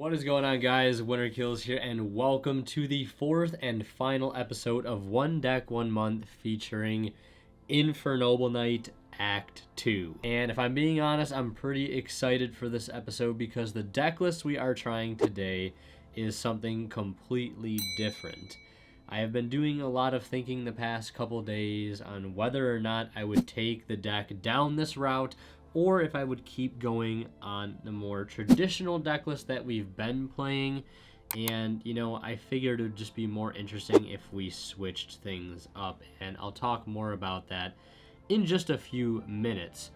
What is going on, guys? Winner Kills here, and welcome to the fourth and final episode of One Deck, 1 Month featuring Infernoble Knight Act 2. And if I'm being honest, I'm pretty excited for this episode because the deck list we are trying today is something completely different. I have been doing a lot of thinking the past couple days on whether or not I would take the deck down this route or if I would keep going on the more traditional deck list that we've been playing. And, you know, I figured it would just be more interesting if we switched things up. And I'll talk more about that in just a few minutes.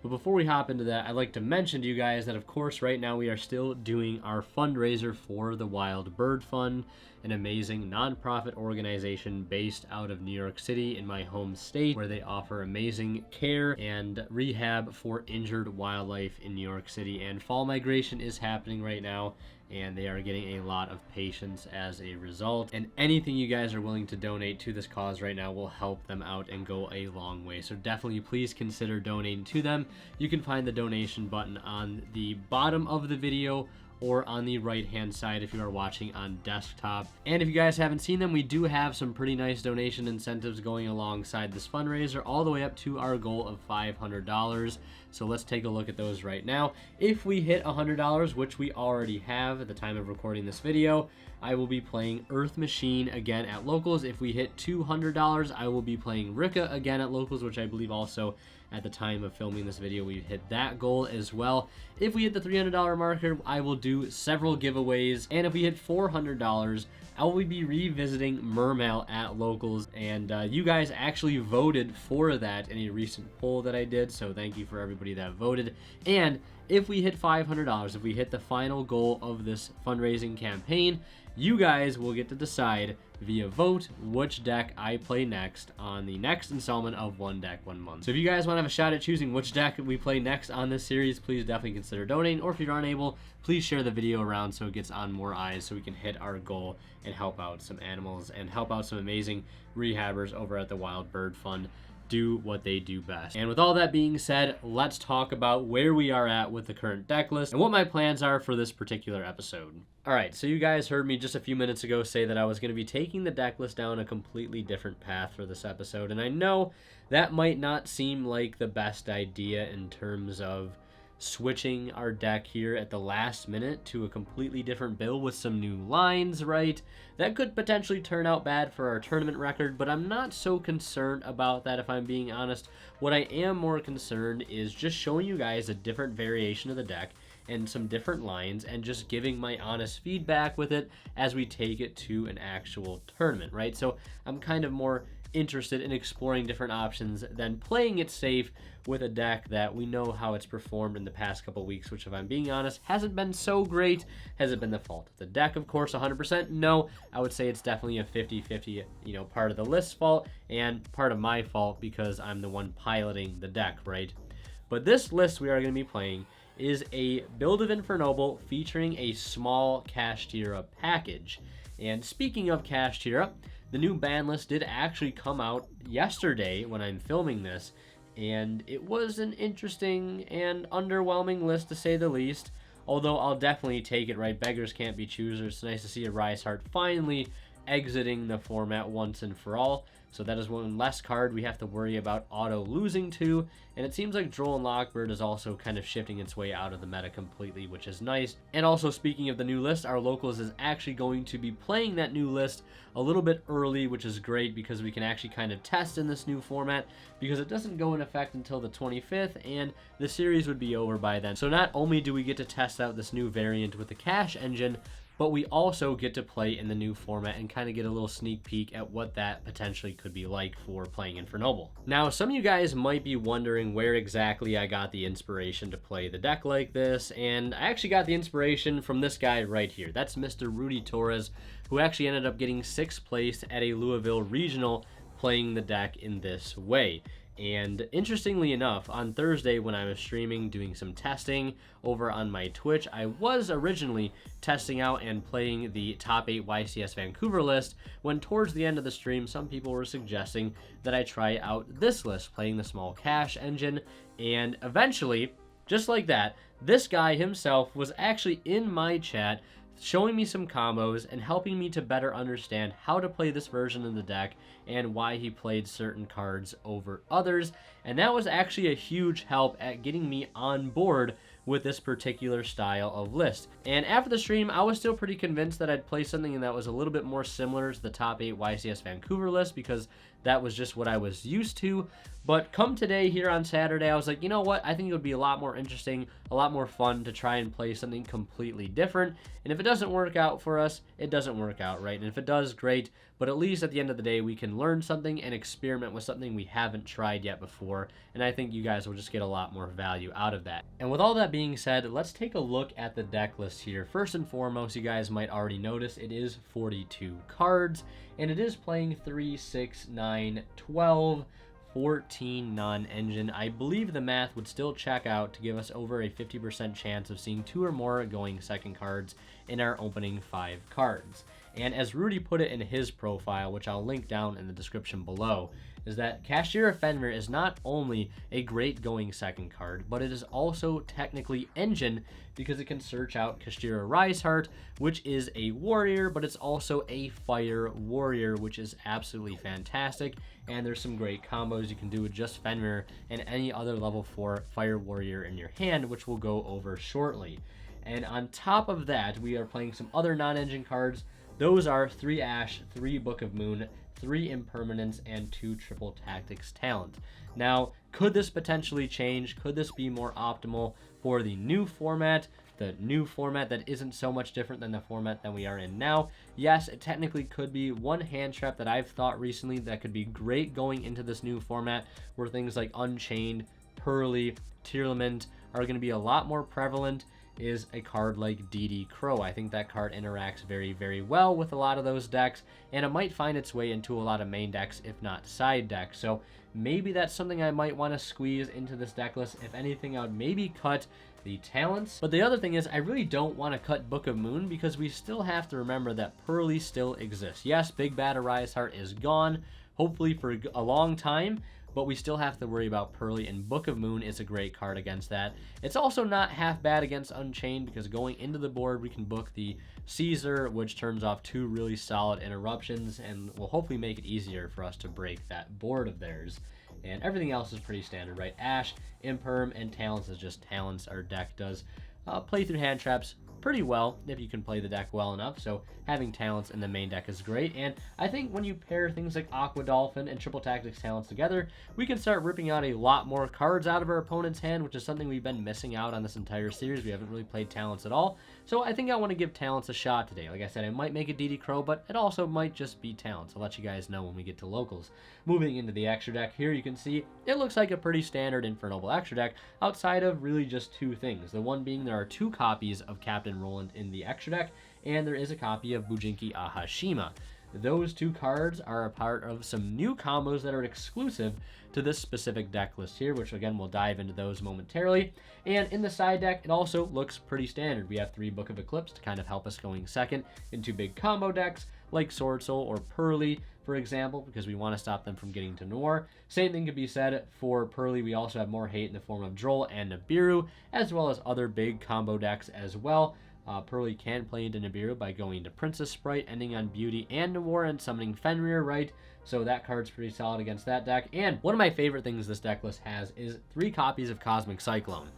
But before we hop into that, I'd like to mention to you guys that, of course, right now we are still doing our fundraiser for the Wild Bird Fund, an amazing nonprofit organization based out of New York City in my home state, where they offer amazing care and rehab for injured wildlife in New York City. And fall migration is happening right now, and they are getting a lot of patients as a result. And anything you guys are willing to donate to this cause right now will help them out and go a long way. So definitely please consider donating to them. You can find the donation button on the bottom of the video or on the right hand side if you are watching on desktop. And if you guys haven't seen them, we do have some pretty nice donation incentives going alongside this fundraiser, all the way up to our goal of $500. So let's take a look at those right now. If we hit $100, which we already have at the time of recording this video, I will be playing Earth Machine again at locals. If we hit $200, I will be playing Rika again at locals, which I believe also at the time of filming this video we hit that goal as well. If we hit the $300 marker, I will do several giveaways. And if we hit $400, I will be revisiting Mermail at locals. And you guys actually voted for that in a recent poll that I did, so thank you for everybody that voted. And if we hit $500, if we hit the final goal of this fundraising campaign, you guys will get to decide via vote which deck I play next on the next installment of One Deck, 1 Month. So if you guys want to have a shot at choosing which deck we play next on this series, please definitely consider donating. Or if you aren't able, please share the video around so it gets on more eyes so we can hit our goal and help out some animals and help out some amazing rehabbers over at the Wild Bird Fund do what they do best. And with all that being said, let's talk about where we are at with the current deck list and what my plans are for this particular episode. Alright, so you guys heard me just a few minutes ago say that I was going to be taking the deck list down a completely different path for this episode, and I know that might not seem like the best idea in terms of switching our deck here at the last minute to a completely different build with some new lines, right? That could potentially turn out bad for our tournament record, but I'm not so concerned about that, if I'm being honest. What I am more concerned is just showing you guys a different variation of the deck and some different lines and just giving my honest feedback with it as we take it to an actual tournament, right? So I'm kind of more interested in exploring different options than playing it safe with a deck that we know how it's performed in the past couple weeks, which, if I'm being honest, hasn't been so great. Has it been the fault of the deck? Of course, 100% no. I would say it's definitely a 50-50, part of the list's fault and part of my fault because I'm the one piloting the deck, right? But this list we are going to be playing is a build of Infernoble featuring a small cash tier up package. And speaking of cash tier up, the new ban list did actually come out yesterday when I'm filming this, and it was an interesting and underwhelming list to say the least, although I'll definitely take it, right? Beggars can't be choosers. It's nice to see a Rise Heart finally exiting the format once and for all. So that is one less card we have to worry about auto losing to. And it seems like Droll and Lockbird is also kind of shifting its way out of the meta completely, which is nice. And also, speaking of the new list, our locals is actually going to be playing that new list a little bit early, which is great because we can actually kind of test in this new format because it doesn't go in effect until the 25th and the series would be over by then. So not only do we get to test out this new variant with the cash engine, but we also get to play in the new format and kind of get a little sneak peek at what that potentially could be like for playing Infernoble. Now, some of you guys might be wondering where exactly I got the inspiration to play the deck like this, and I actually got the inspiration from this guy right here. That's Mr. Rudy Torres, who actually ended up getting 6th place at a Louisville regional playing the deck in this way. And interestingly enough, on Thursday when I was streaming, doing some testing over on my Twitch, I was originally testing out and playing the top 8 YCS Vancouver list, when towards the end of the stream, some people were suggesting that I try out this list, playing the small cash engine, and eventually just like that, this guy himself was actually in my chat showing me some combos and helping me to better understand how to play this version of the deck and why he played certain cards over others. And that was actually a huge help at getting me on board with this particular style of list. And after the stream, I was still pretty convinced that I'd play something that was a little bit more similar to the top 8 YCS Vancouver list, because that was just what I was used to. But come today here on Saturday, I was like, you know what? I think it would be a lot more interesting, a lot more fun to try and play something completely different. And if it doesn't work out for us, it doesn't work out, right? And if it does, great. But at least at the end of the day, we can learn something and experiment with something we haven't tried yet before. And I think you guys will just get a lot more value out of that. And with all that being said, let's take a look at the deck list here. First and foremost, you guys might already notice it is 42 cards, and it is playing 3, 6, 9, 12, 14 non-engine. I believe the math would still check out to give us over a 50% chance of seeing 2 or more going second cards in our opening 5 cards. And as Rudy put it in his profile, which I'll link down in the description below, is that Kashtira Fenrir is not only a great going second card, but it is also technically engine because it can search out Kashtira Riseheart, which is a warrior, but it's also a fire warrior, which is absolutely fantastic. And there's some great combos you can do with just Fenrir and any other level 4 fire warrior in your hand, which we'll go over shortly. And on top of that, we are playing some other non-engine cards. Those are 3 Ash, 3 Book of Moon, 3 Impermanence, and 2 Triple Tactics Talent. Now, could this potentially change? Could this be more optimal for the new format? The new format that isn't so much different than the format that we are in now? Yes, it technically could be. One hand trap that I've thought recently that could be great going into this new format were things like Unchained, Pearly, Tearlament are going to be a lot more prevalent, is a card like DD Crow. I think that card interacts very, very well with a lot of those decks, and it might find its way into a lot of main decks, if not side decks. So maybe that's something I might want to squeeze into this deck list. If anything, I would maybe cut the talents. But the other thing is, I really don't want to cut Book of Moon because we still have to remember that Pearly still exists. Yes, Big Bad Riseheart is gone, hopefully for a long time, but we still have to worry about Pearly, and Book of Moon is a great card against that. It's also not half bad against Unchained because going into the board, we can book the Caesar, which turns off 2 really solid interruptions and will hopefully make it easier for us to break that board of theirs. And everything else is pretty standard, right? Ash, Imperm, and Talents is just talents. Our deck does play through hand traps pretty well if you can play the deck well enough, so having talents in the main deck is great. And I think when you pair things like Aqua Dolphin and Triple Tactics talents together, we can start ripping out a lot more cards out of our opponent's hand, which is something we've been missing out on this entire series. We haven't really played talents at all, so I think I want to give talents a shot today. Like I said, I might make a DD Crow, but it also might just be talents. I'll let you guys know when we get to locals. Moving into the extra deck here, you can see it looks like a pretty standard Infernoble extra deck outside of really just 2 things. The one being there are 2 copies of Captain Roland in the extra deck, and there is a copy of Bujinki Ahashima. Those 2 cards are a part of some new combos that are exclusive to this specific deck list here, which again, we'll dive into those momentarily. And in the side deck, it also looks pretty standard. We have 3 Book of Eclipse to kind of help us going second into big combo decks like Sword Soul or Pearly, for example, because we want to stop them from getting to Noir. Same thing could be said for Pearly. We also have more hate in the form of Droll and Nibiru, as well as other big combo decks as well. Pearly can play into Nibiru by going to Princess Sprite, ending on Beauty and Noir, and summoning Fenrir, right? So that card's pretty solid against that deck. And one of my favorite things this deck list has is 3 copies of Cosmic Cyclone.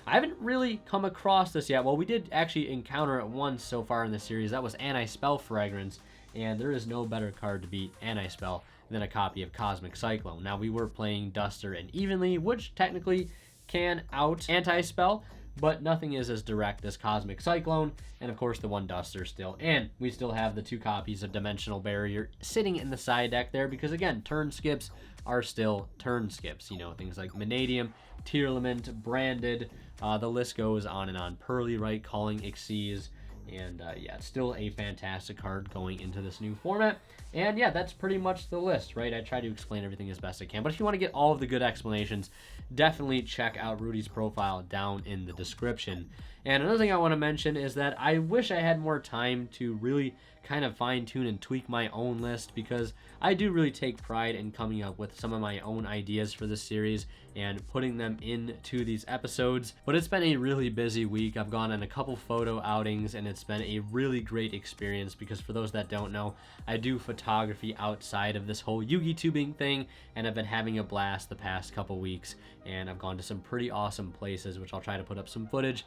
I haven't really come across this yet. Well, we did actually encounter it once so far in the series. That was Anti-Spell Fragrance, and there is no better card to beat Anti-Spell than a copy of Cosmic Cyclone. Now, we were playing Duster and Evenly, which technically can out Anti-Spell, but nothing is as direct as Cosmic Cyclone, and of course the 1 Duster still. And we still have the 2 copies of Dimensional Barrier sitting in the side deck there, because again, turn skips are still turn skips. You know, things like Vanadium, Tearlament, Branded, the list goes on and on. Pearly, right, Calling Xyz, and yeah, it's still a fantastic card going into this new format. And yeah, that's pretty much the list, right? I try to explain everything as best I can, but if you want to get all of the good explanations, definitely check out Rudy's profile down in the description. And another thing I want to mention is that I wish I had more time to really kind of fine-tune and tweak my own list, because I do really take pride in coming up with some of my own ideas for this series and putting them into these episodes. But it's been a really busy week. I've gone on a couple photo outings, and it's been a really great experience because for those that don't know, I do photography outside of this whole Yu-Gi tubing thing, and I've been having a blast the past couple weeks, and I've gone to some pretty awesome places, which I'll try to put up some footage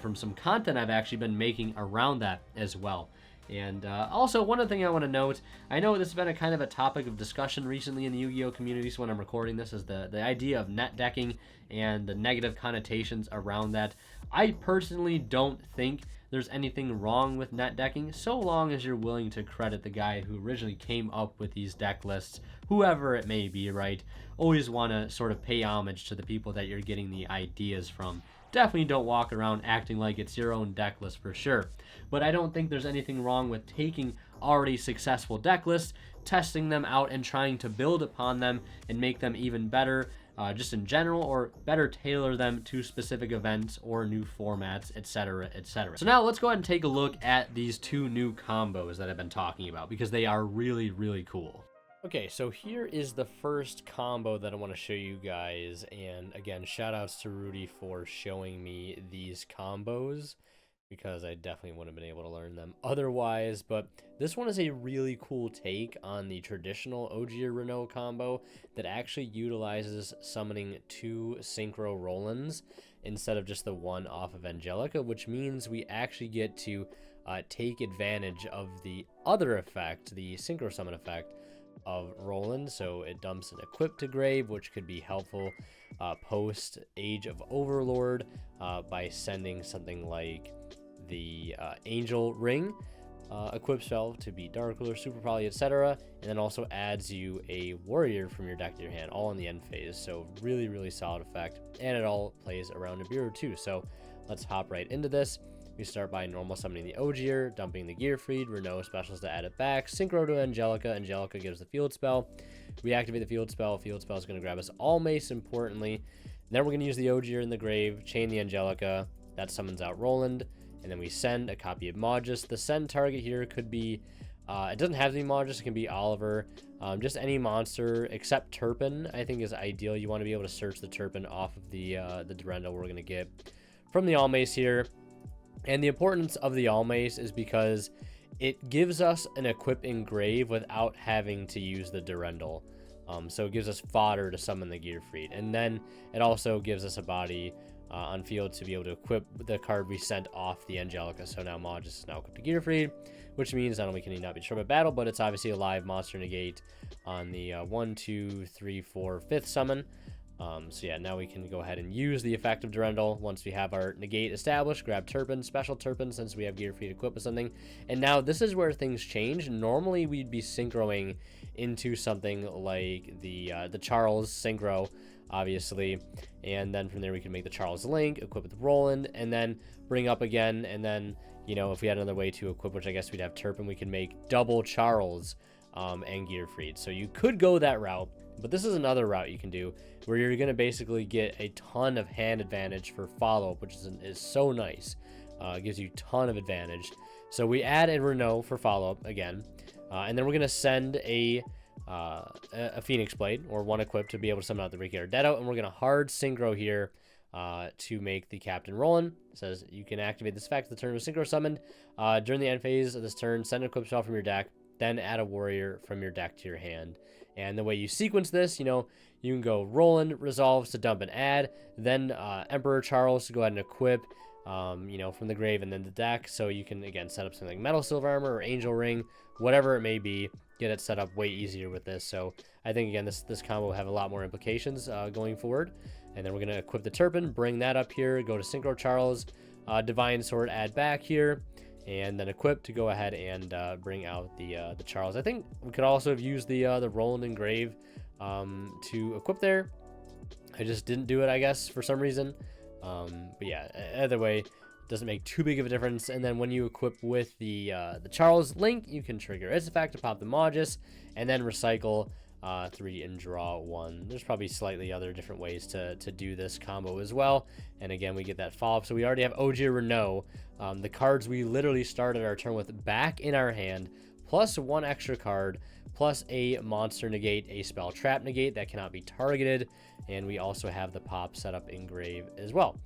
from some content I've actually been making around that as well. And also, one other thing I want to note, I know this has been a kind of a topic of discussion recently in the Yu-Gi-Oh community, so when I'm recording this, is the idea of net decking and the negative connotations around that. I personally don't think there's anything wrong with net decking, so long as you're willing to credit the guy who originally came up with these deck lists, whoever it may be, right? Always want to sort of pay homage to the people that you're getting the ideas from. Definitely don't walk around acting like it's your own deck list for sure. But I don't think there's anything wrong with taking already successful deck lists, testing them out, and trying to build upon them and make them even better just in general, or better tailor them to specific events or new formats, etc., etc. So now let's go ahead and take a look at these two new combos that I've been talking about because they are really, really cool. Okay, so here is the first combo that I want to show you guys, and again, shout outs to Rudy for showing me these combos because I definitely wouldn't have been able to learn them otherwise. But this one is a really cool take on the traditional Ogier Renault combo that actually utilizes summoning 2 Synchro Rolands instead of just the one off of Angelica, which means we actually get to take advantage of the other effect, the Synchro Summon effect of Roland. So it dumps an equip to grave, which could be helpful post Age of Overlord by sending something like the Angel Ring equip spell to be Dark Ruler, Super Poly, etc. And then also adds you a warrior from your deck to your hand, all in the end phase. So really, really solid effect. And it all plays around Nibiru too. So let's hop right into this. We start by normal summoning the Ogier, dumping the Gearfried, Renault specials to add it back, Synchro to Angelica, Angelica gives the field spell. We activate the field spell is going to grab us all mace, importantly. Then we're going to use the Ogier in the grave, chain the Angelica, that summons out Roland, and then we send a copy of Magus. The send target here could be, it doesn't have to be Magus, it can be Oliver, just any monster except Turpin, I think is ideal. You want to be able to search the Turpin off of the Durendo we're going to get from the All Mace here. And the importance of the All Mace is because it gives us an equip engrave without having to use the Durendal. So it gives us fodder to summon the Gearfried. And then it also gives us a body on field to be able to equip the card we sent off the Angelica. So now Magus is now equipped to Gearfried, which means not only can he not be destroyed by battle, but it's obviously a live monster negate on the 1, 2, 3, 4, 5th summon. So yeah, now we can go ahead and use the effect of Durendal once we have our negate established. Grab Turpin, special Turpin, since we have Gearfried equipped with something. And now this is where things change. Normally we'd be synchroing into something like the Charles synchro, obviously, and then from there we can make the Charles Link, equip with Roland, and then bring up again, and then, you know, if we had another way to equip, which I guess we'd have Turpin, we can make double Charles and Gearfried. So you could go that route, but this is another route you can do where you're going to basically get a ton of hand advantage for follow-up, which is so nice. It gives you a ton of advantage. So we add a Renault for follow-up again, and then we're going to send a Phoenix Blade, or one equipped to be able to summon out the Riki Ardetto, and we're going to hard synchro here to make the Captain Roland. It says you can activate this effect the turn was synchro summoned. During the end phase of this turn, send an equip spell from your deck, then add a warrior from your deck to your hand. And the way you sequence this, you know, you can go Roland resolves to dump and add, then Emperor Charles to go ahead and equip, you know, from the grave and then the deck. So you can, again, set up something like Metal Silver Armor or Angel Ring, whatever it may be, get it set up way easier with this. So I think, again, this combo will have a lot more implications going forward. And then we're going to equip the Turpin, bring that up here, go to Synchro Charles, Divine Sword, add back here, and then equip to go ahead and bring out the Charles. I think we could also have used the Roland and Grave to equip there. I just didn't do it, I guess, for some reason. But yeah, either way, doesn't make too big of a difference. And then when you equip with the Charles Link, you can trigger its effect to pop the Magus, and then recycle 3 and draw 1. There's probably slightly other different ways to do this combo as well. And again, we get that follow-up. So we already have Ogier Renault, the cards we literally started our turn with back in our hand, plus 1 extra card plus a monster negate, a spell trap negate that cannot be targeted, and we also have the pop set up in grave as well.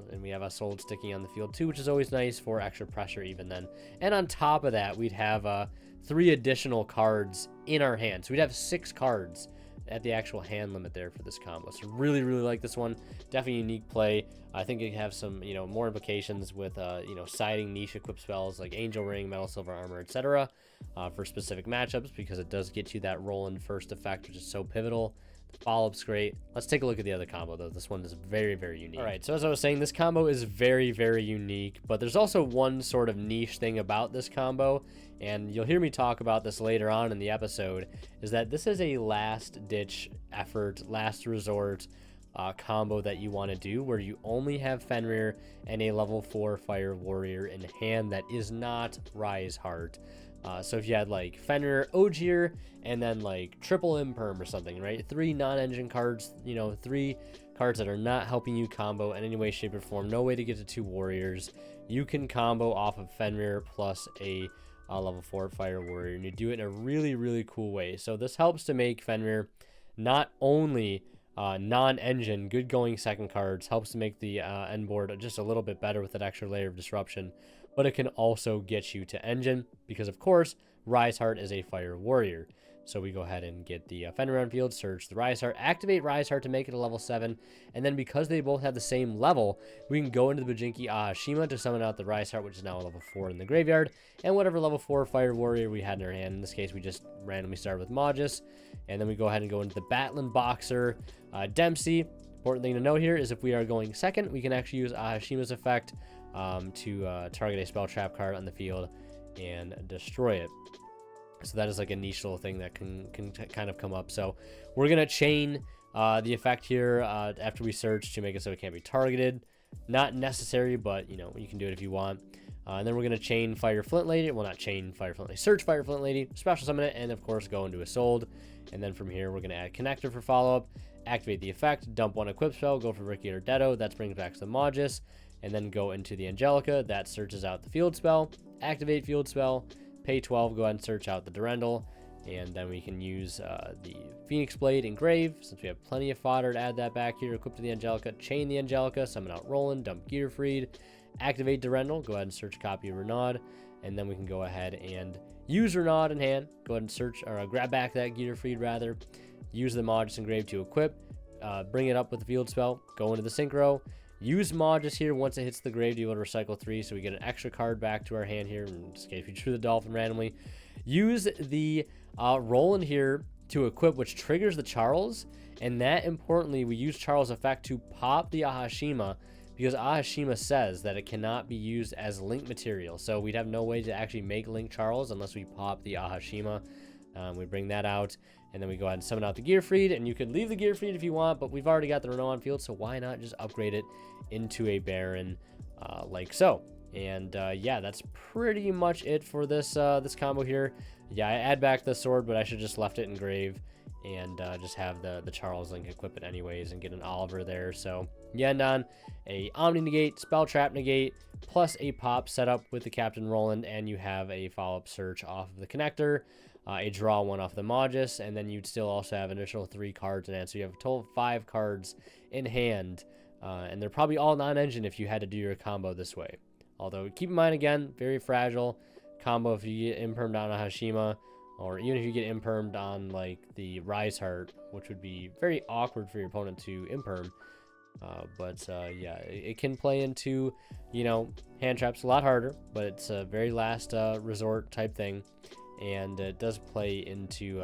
And we have a sold sticking on the field too, which is always nice for extra pressure even then. And on top of that, we'd have 3 additional cards in our hand. So we'd have 6 cards at the actual hand limit there for this combo. So really, really like this one. Definitely unique play. I think it have some, more implications with, siding niche equip spells like Angel Ring, Metal Silver Armor, etc. For specific matchups, because it does get you that roll-in first effect, which is so pivotal. The follow-up's great. Let's take a look at the other combo, though. This one is very, very unique. All right, so as I was saying, this combo is very, very unique, but there's also one sort of niche thing about this combo, and you'll hear me talk about this later on in the episode, is that this is a last-ditch effort, last resort combo that you want to do, where you only have Fenrir and a level 4 Fire Warrior in hand that is not Rise Heart. So if you had like Fenrir, Ogier, and then like triple Imperm or something, right? 3 non-engine cards, 3 cards that are not helping you combo in any way, shape, or form. No way to get to 2 warriors. You can combo off of Fenrir plus a level 4 Fire Warrior, and you do it in a really, really cool way. So this helps to make Fenrir not only non-engine, good going second cards, helps to make the end board just a little bit better with that extra layer of disruption, but it can also get you to engine because, of course, Rise Heart is a Fire Warrior. So we go ahead and get the Fenrir on field, search the Rise Heart, activate Rise Heart to make it a level 7, and then because they both have the same level, we can go into the Bujinki Ahashima to summon out the Rise Heart, which is now a level 4 in the graveyard, and whatever level 4 Fire Warrior we had in our hand. In this case, we just randomly started with Magus, and then we go ahead and go into the Batlin Boxer Dempsey. Important thing to note here is if we are going second, we can actually use Ahashima's effect to target a spell trap card on the field and destroy it. So that is like a niche little thing that can kind of come up. So we're going to chain the effect here after we search to make it so it can't be targeted. Not necessary, but you can do it if you want. And then we're going to chain Fire Flint Lady. Well, not chain Fire Flint Lady. Search Fire Flint Lady, special summon it, and of course go into a sold. And then from here, we're going to add Connector for follow-up, activate the effect, dump 1 equip spell, go for Ricky or Detto. That brings back to the Magus. And then go into the Angelica. That searches out the field spell, activate field spell, pay 12, go ahead and search out the Durendal. And then we can use the Phoenix Blade Engrave, since we have plenty of fodder to add that back here. Equip to the Angelica, chain the Angelica, summon out Roland, dump Gearfried, activate Durendal, go ahead and search a copy of Renaud, and then we can go ahead and use Renaud in hand, go ahead and search, or grab back that Gearfried rather, use the Magus Engrave to equip, bring it up with the field spell, go into the Synchro, use Magus here. Once it hits the grave, you will recycle 3, so we get an extra card back to our hand here, in this case we drew the Dolphin randomly. Use the Roland here to equip, which triggers the Charles, and that importantly, we use Charles' effect to pop the Ahashima, because Ahashima says that it cannot be used as link material, so we'd have no way to actually make Link Charles unless we pop the Ahashima. We bring that out, and then we go ahead and summon out the Gearfried, and you could leave the Gearfried if you want, but we've already got the Renault on field, so why not just upgrade it into a Baron like so. And yeah, that's pretty much it for this this combo here. Yeah, I add back the sword, but I should just left it in grave and just have the Charles Link equip it anyways and get an Oliver there. So Yendon, a Omni Negate, Spell Trap Negate, plus a pop setup with the Captain Roland, and you have a follow-up search off of the Connector, a draw 1 off the Magus, and then you'd still also have an additional 3 cards in hand. So you have a total of 5 cards in hand, and they're probably all non-engine if you had to do your combo this way. Although, keep in mind, again, very fragile combo if you get impermed on a Hashima, or even if you get impermed on, like, the Rise Heart, which would be very awkward for your opponent to imperm. Yeah, it can play into, hand traps a lot harder, but it's a very last resort type thing, and it does play into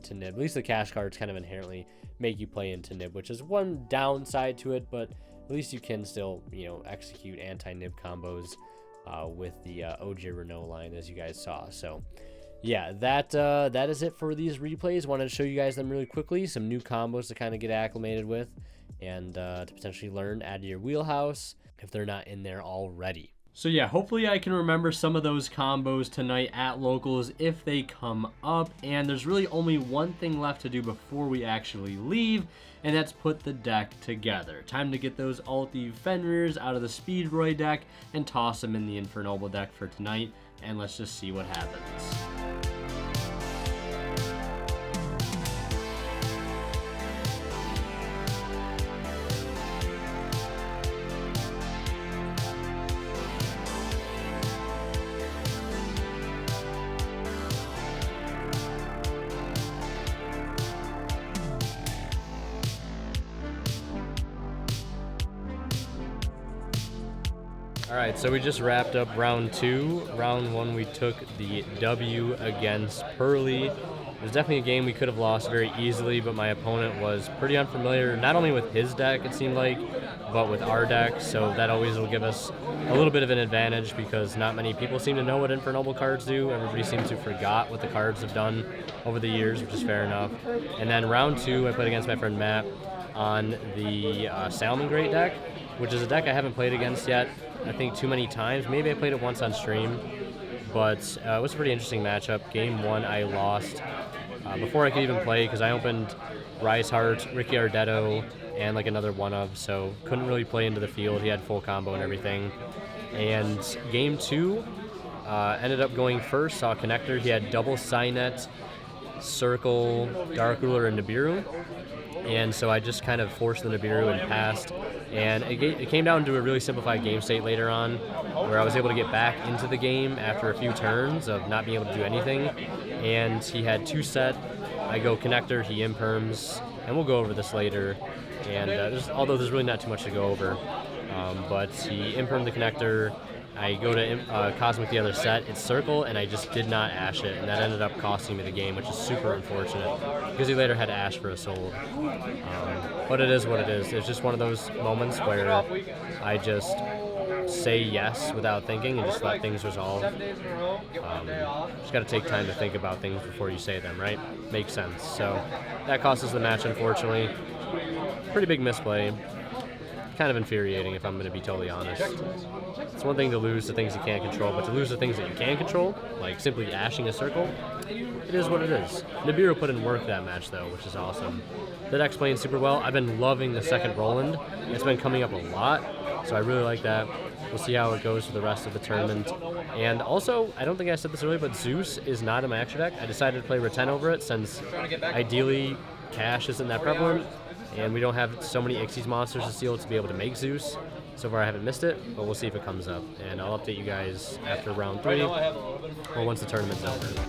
to Nib. At least the cash cards kind of inherently make you play into Nib, which is one downside to it, but at least you can still, execute anti-Nib combos with the OG Renault line, as you guys saw. So yeah, that is it for these replays. Wanted to show you guys them really quickly, some new combos to kind of get acclimated with, and to potentially learn, add to your wheelhouse if they're not in there already. So yeah, hopefully I can remember some of those combos tonight at locals if they come up, and there's really only one thing left to do before we actually leave, and that's put the deck together. Time to get those Alti Fenrirs out of the Speedroy deck and toss them in the Infernoble deck for tonight, and let's just see what happens. All right, so we just wrapped up round 2. Round 1, we took the W against Pearly. It was definitely a game we could have lost very easily, but my opponent was pretty unfamiliar, not only with his deck, it seemed like, but with our deck, so that always will give us a little bit of an advantage because not many people seem to know what Infernoble cards do. Everybody seems to have forgot what the cards have done over the years, which is fair enough. And then round 2, I played against my friend Matt on the Salmon Great deck, which is a deck I haven't played against yet. I think too many times. Maybe I played it once on stream, but it was a pretty interesting matchup. Game 1, I lost before I could even play because I opened Rise Heart, Ricky Ardetto, and like another one of, so couldn't really play into the field. He had full combo and everything. And game 2, ended up going first. Saw Connector. He had double Cynet, Circle, Dark Ruler, and Nibiru. And so I just kind of forced the Nibiru and passed. And it came down to a really simplified game state later on, where I was able to get back into the game after a few turns of not being able to do anything. And he had 2 set. I go Connector, he imperms, and we'll go over this later. And although there's really not too much to go over, but he impermed the Connector. I go to Cosmic the other set, it's Circle, and I just did not Ash it, and that ended up costing me the game, which is super unfortunate, because he later had Ash for a soul. But it is what it is. It's just one of those moments where I just say yes without thinking and just let things resolve. Just got to take time to think about things before you say them, right? Makes sense. So that cost us the match, unfortunately. Pretty big misplay. Kind of infuriating, if I'm going to be totally honest. It's one thing to lose the things you can't control, but to lose the things that you can control, like simply ashing a Circle, it is what it is. Nibiru put in work that match, though, which is awesome. The deck's playing super well. I've been loving the second Roland. It's been coming up a lot, so I really like that. We'll see how it goes for the rest of the tournament. And also, I don't think I said this earlier, but Zeus is not in my extra deck. I decided to play Reten over it, since ideally cash isn't that prevalent, and we don't have so many Ixies monsters to steal to be able to make Zeus. So far I haven't missed it, but we'll see if it comes up. And I'll update you guys after round 3, or once the tournament's over.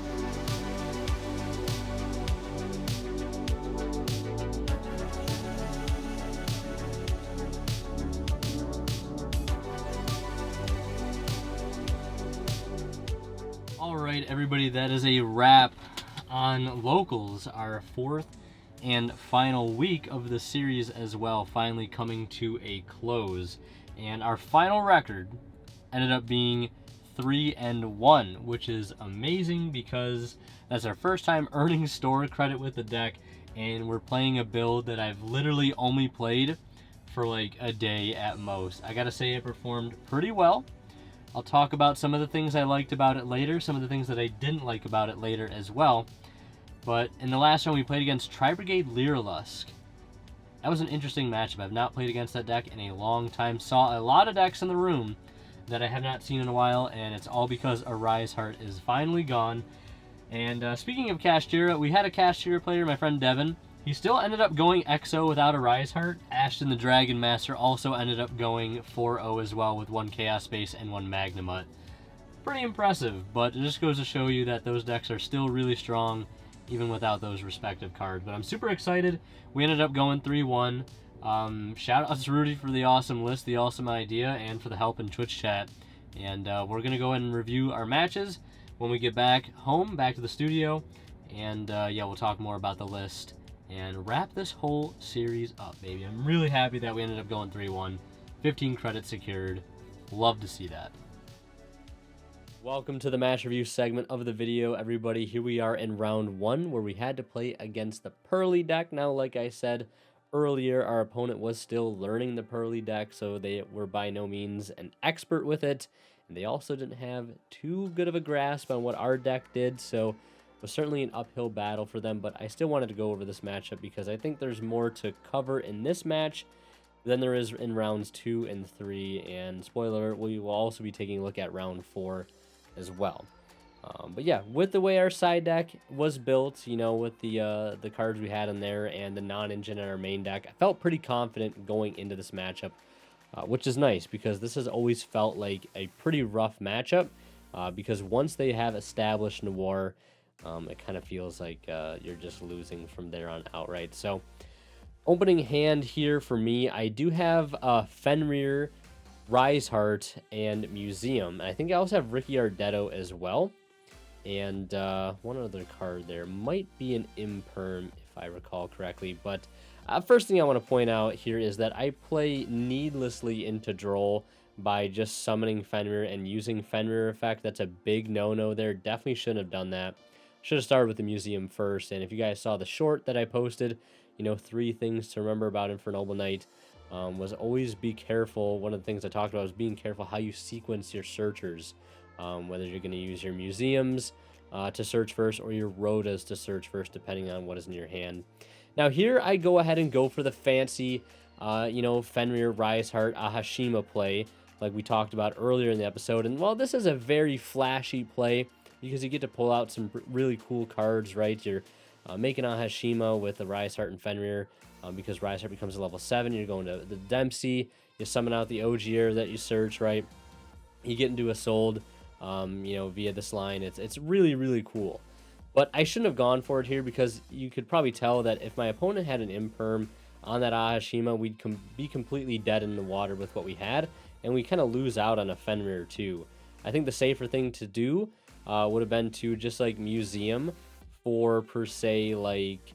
Alright everybody, that is a wrap on Locals, our 4th and final week of the series as well, finally coming to a close. And our final record ended up being 3-1, which is amazing because that's our first time earning store credit with the deck, and we're playing a build that I've literally only played for like a day at most. I gotta say it performed pretty well. I'll talk about some of the things I liked about it later, some of the things that I didn't like about it later as well. But in the last one, we played against Tri-Brigade Lyrilusk. That was an interesting matchup. I've not played against that deck in a long time. Saw a lot of decks in the room that I have not seen in a while, and it's all because Arise Heart is finally gone. And speaking of Kashtira, we had a Kashtira player, my friend Devin. He still ended up going EXO without Arise Heart. Ashton the Dragon Master also ended up going 4-0 as well with 1 Chaos Space and 1 Magnamut. Pretty impressive, but it just goes to show you that those decks are still really strong, even without those respective cards. But I'm super excited. We ended up going 3-1. Shout out to Rudy for the awesome list, the awesome idea, and for the help in Twitch chat. And we're going to go ahead and review our matches when we get back home, back to the studio. And yeah, we'll talk more about the list and wrap this whole series up, baby. I'm really happy that we ended up going 3-1. 15 credits secured. Love to see that. Welcome to the match review segment of the video, everybody. Here we are in round 1, where we had to play against the Pearly deck. Now, like I said earlier, our opponent was still learning the Pearly deck, so they were by no means an expert with it. And they also didn't have too good of a grasp on what our deck did, so it was certainly an uphill battle for them. But I still wanted to go over this matchup because I think there's more to cover in this match than there is in rounds 2 and 3. And spoiler alert, we will also be taking a look at round 4 as well. But yeah, with the way our side deck was built, you know, with the cards we had in there and the non-engine in our main deck, I felt pretty confident going into this matchup, which is nice because this has always felt like a pretty rough matchup because once they have established Noir, it kind of feels like you're just losing from there on out, right? So opening hand here for me, I do have Fenrir Rise Heart, and Museum. And I think I also have Ricky Ardetto as well. And one other card there might be an Imperm, if I recall correctly. But first thing I want to point out here is that I play needlessly into Droll by just summoning Fenrir and using Fenrir effect. That's a big no-no there. Definitely shouldn't have done that. Should have started with the Museum first. And if you guys saw the short that I posted, 3 things to remember about Infernoble Knight was always be careful. One of the things I talked about was being careful how you sequence your searchers. Whether you're going to use your museums to search first or your rotas to search first, depending on what is in your hand. Now here I go ahead and go for the fancy, Fenrir, Rise Heart, Ahashima play, like we talked about earlier in the episode. And while this is a very flashy play, because you get to pull out some really cool cards, right? You're making Ahashima with the Rise Heart and Fenrir, because Rise Heart becomes a level 7. You're going to the Dempsey, you summon out the Ogier that you search, right? You get into a Sold, via this line. It's really, really cool. But I shouldn't have gone for it here, because you could probably tell that if my opponent had an Imperm on that Ahashima, we'd be completely dead in the water with what we had, and we kind of lose out on a Fenrir too. I think the safer thing to do would have been to just like Museum for per se like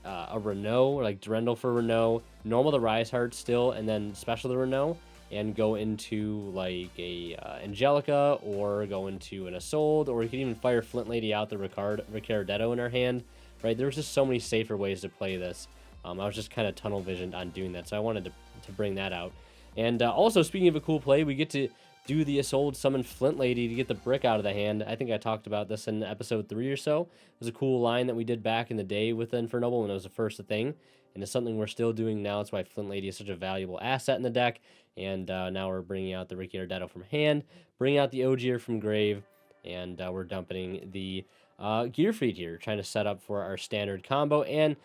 a Renault, like Durendal for Renault, normal the Rise Heart still, and then special the Renault, and go into like a Angelica, or go into an Isolde, or you could even fire Flint Lady out the Ricardetto in her hand, right? There's just so many safer ways to play this. I was just kind of tunnel visioned on doing that, so I wanted to bring that out. And also, speaking of a cool play, we get to do the Isolde summon Flint Lady to get the brick out of the hand. I think I talked about this in episode 3 or so. It was a cool line that we did back in the day with Infernoble when it was the first thing, and it's something we're still doing now. It's why Flint Lady is such a valuable asset in the deck. And now we're bringing out the Ricky Ardetto from hand, bringing out the Ogier from grave, and we're dumping the Gearfried here, trying to set up for our standard combo. And,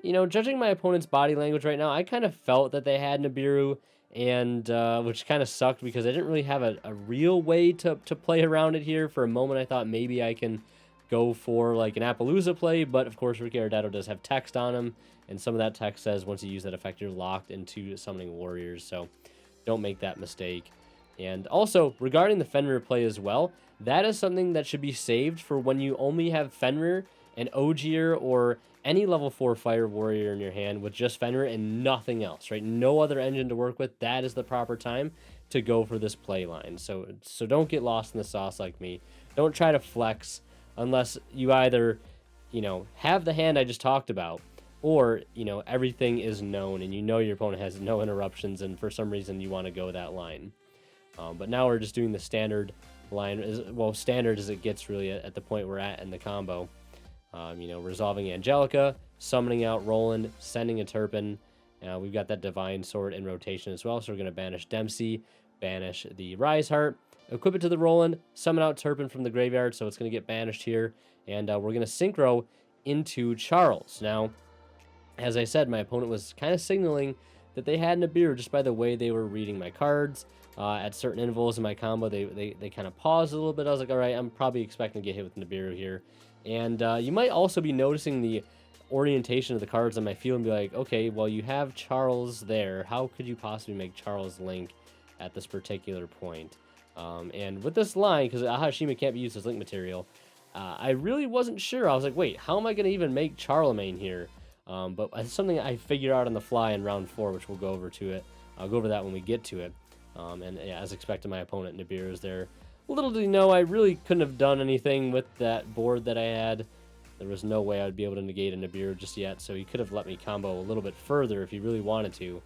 judging my opponent's body language right now, I kind of felt that they had Nibiru, and which kind of sucked because I didn't really have a real way to play around it here. For a moment, I thought maybe I can go for like an Appaloosa play, but of course, Ricky Ardetto does have text on him, and some of that text says once you use that effect, you're locked into summoning warriors, so don't make that mistake. And also, regarding the Fenrir play as well, that is something that should be saved for when you only have Fenrir and Ogier or any level 4 Fire Warrior in your hand with just Fenrir and nothing else, right? No other engine to work with. That is the proper time to go for this play line. So don't get lost in the sauce like me. Don't try to flex unless you either, have the hand I just talked about, or, everything is known and your opponent has no interruptions, and for some reason you want to go that line. But now we're just doing the standard line, standard as it gets really at the point we're at in the combo. Resolving Angelica, summoning out Roland, sending a Turpin. We've got that Divine Sword in rotation as well, so we're going to banish Dempsey, banish the Rise Heart, equip it to the Roland, summon out Turpin from the graveyard, so it's going to get banished here, and we're going to synchro into Charles. Now, as I said, my opponent was kind of signaling that they had Nibiru just by the way they were reading my cards. At certain intervals in my combo, they kind of paused a little bit. I was like, all right, I'm probably expecting to get hit with Nibiru here. And you might also be noticing the orientation of the cards on my field and be like, okay, well, you have Charles there. How could you possibly make Charles Link at this particular point? And with this line, because Ahashima can't be used as Link material, I really wasn't sure. I was like, wait, how am I going to even make Charlemagne here? But it's something I figured out on the fly in round 4, which we'll go over to it. I'll go over that when we get to it. And yeah, as expected, my opponent Nibiru is there. Little did he know, I really couldn't have done anything with that board that I had. There was no way I would be able to negate a Nibiru just yet, so he could have let me combo a little bit further if he really wanted to.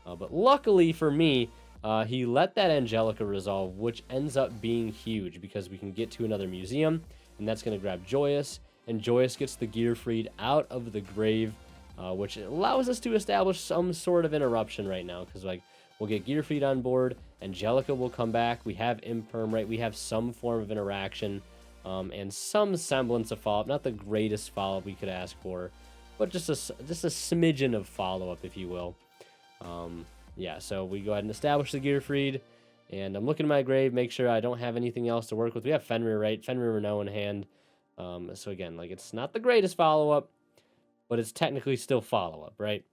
But luckily for me, he let that Angelica resolve, which ends up being huge because we can get to another museum, and that's going to grab Joyous, and Joyous gets the Gearfried out of the grave, which allows us to establish some sort of interruption right now, because we'll get Gearfried on board, Angelica will come back, we have Imperm, right? We have some form of interaction, and some semblance of follow-up. Not the greatest follow-up we could ask for, but just a smidgen of follow-up, if you will. Yeah, so we go ahead and establish the Gearfried, and I'm looking at my grave, make sure I don't have anything else to work with. We have Fenrir, right? Fenrir Renault in hand. So again, it's not the greatest follow-up, but it's technically still follow-up, right?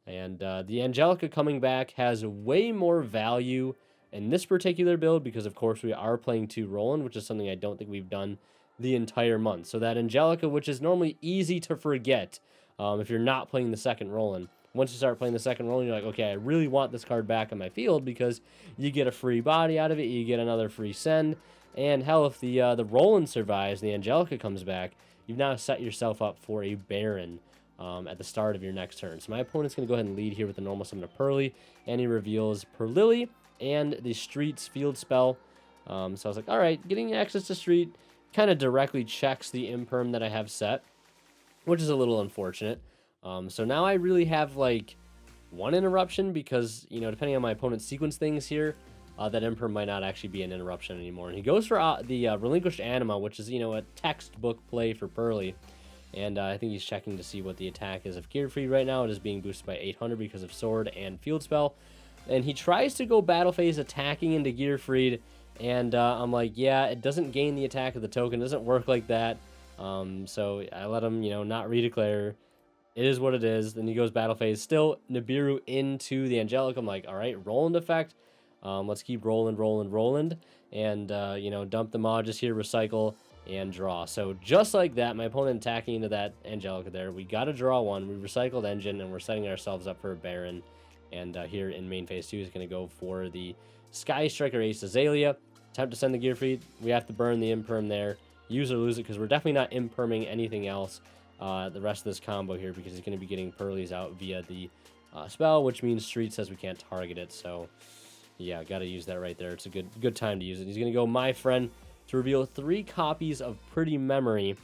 And the Angelica coming back has way more value in this particular build because, of course, we are playing 2 Roland, which is something I don't think we've done the entire month. So that Angelica, which is normally easy to forget if you're not playing the second Roland. Once you start playing the second Roland, you're like, okay, I really want this card back on my field because you get a free body out of it, you get another free send, and hell, if the Roland survives and the Angelica comes back, you've now set yourself up for a Baron at the start of your next turn. So my opponent's going to go ahead and lead here with the normal summon of Pearly, and he reveals Perlily and the Street's field spell. So I was like, all right, getting access to Street kind of directly checks the imperm that I have set, which is a little unfortunate. So now I really have like 1 interruption because, you know, depending on my opponent's sequence things here, that imperm might not actually be an interruption anymore. And he goes for the Relinquished Anima, which is, you know, a textbook play for Pearly. And I think he's checking to see what the attack is of Gearfried right now. It is being boosted by 800 because of Sword and Field Spell. And he tries to go Battle Phase attacking into Gearfried. And I'm like, yeah, it doesn't gain the attack of the token. It doesn't work like that. So I let him, you know, not redeclare. It is what it is. Then he goes Battle Phase. Still Nibiru into the Angelic. I'm like, all right, Roland effect. Let's keep Roland. And, you know, dump the Magus here, recycle, and draw. So just like that, my opponent attacking into that Angelica there. We got to draw 1. We recycled Engine, and we're setting ourselves up for a Baron. And here in main phase 2 is going to go for the Sky Striker Ace Azalea. Attempt to send the Gearfried. We have to burn the imperm there. Use or lose it because we're definitely not imperming anything else the rest of this combo here because he's going to be getting Pearlies out via the spell, which means Street says we can't target it. So yeah, got to use that right there. It's a good time to use it. He's going to go My Friend to reveal 3 copies of Pretty Memory.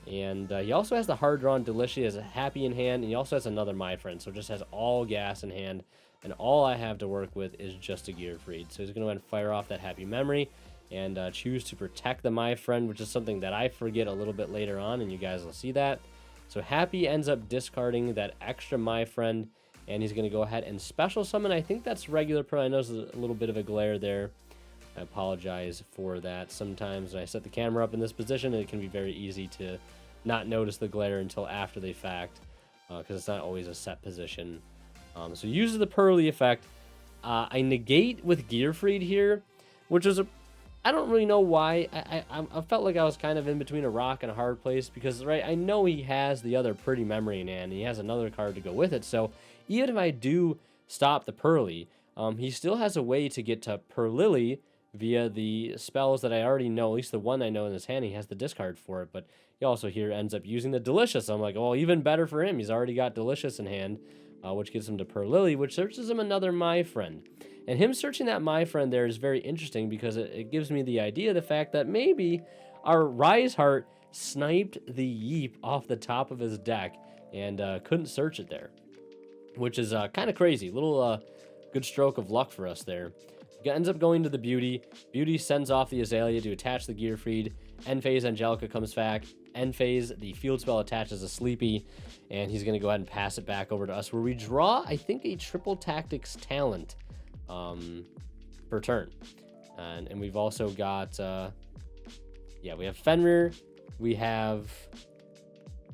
And he also has the Hard Drawn Delicious. He has a Happy in hand, and he also has another My Friend. So just has all gas in hand. And all I have to work with is just a Gearfried. So he's going to go ahead and fire off that Happy Memory and choose to protect the My Friend, which is something that I forget a little bit later on, and you guys will see that. So Happy ends up discarding that extra My Friend, and he's going to go ahead and special summon. I think that's regular pro. I know there's a little bit of a glare there. I apologize for that. Sometimes when I set the camera up in this position, it can be very easy to not notice the glare until after the fact, because it's not always a set position. So uses the Pearly effect. I negate with Gearfried here, which is I don't really know why. I felt like I was kind of in between a rock and a hard place because, right, I know he has the other Pretty Memory in hand, and he has another card to go with it. So even if I do stop the Pearly, he still has a way to get to Perlily via the spells that I already know, at least the one I know in his hand. He has the discard for it, but he also here ends up using the Delicious. I'm like, well, even better for him. He's already got Delicious in hand, which gets him to Perlily, which searches him another My Friend. And him searching that My Friend there is very interesting because it gives me the idea, the fact that maybe our Rise Heart sniped the Yeep off the top of his deck and couldn't search it there, which is kind of crazy. Little good stroke of luck for us there. Ends up going to the Beauty. Beauty sends off the Azalea to attach the Gearfried. End phase, Angelica comes back. End phase, the field spell attaches a Sleepy, and he's going to go ahead and pass it back over to us, where we draw, I think, a Triple Tactics Talent per turn. And we've also got, we have Fenrir. We have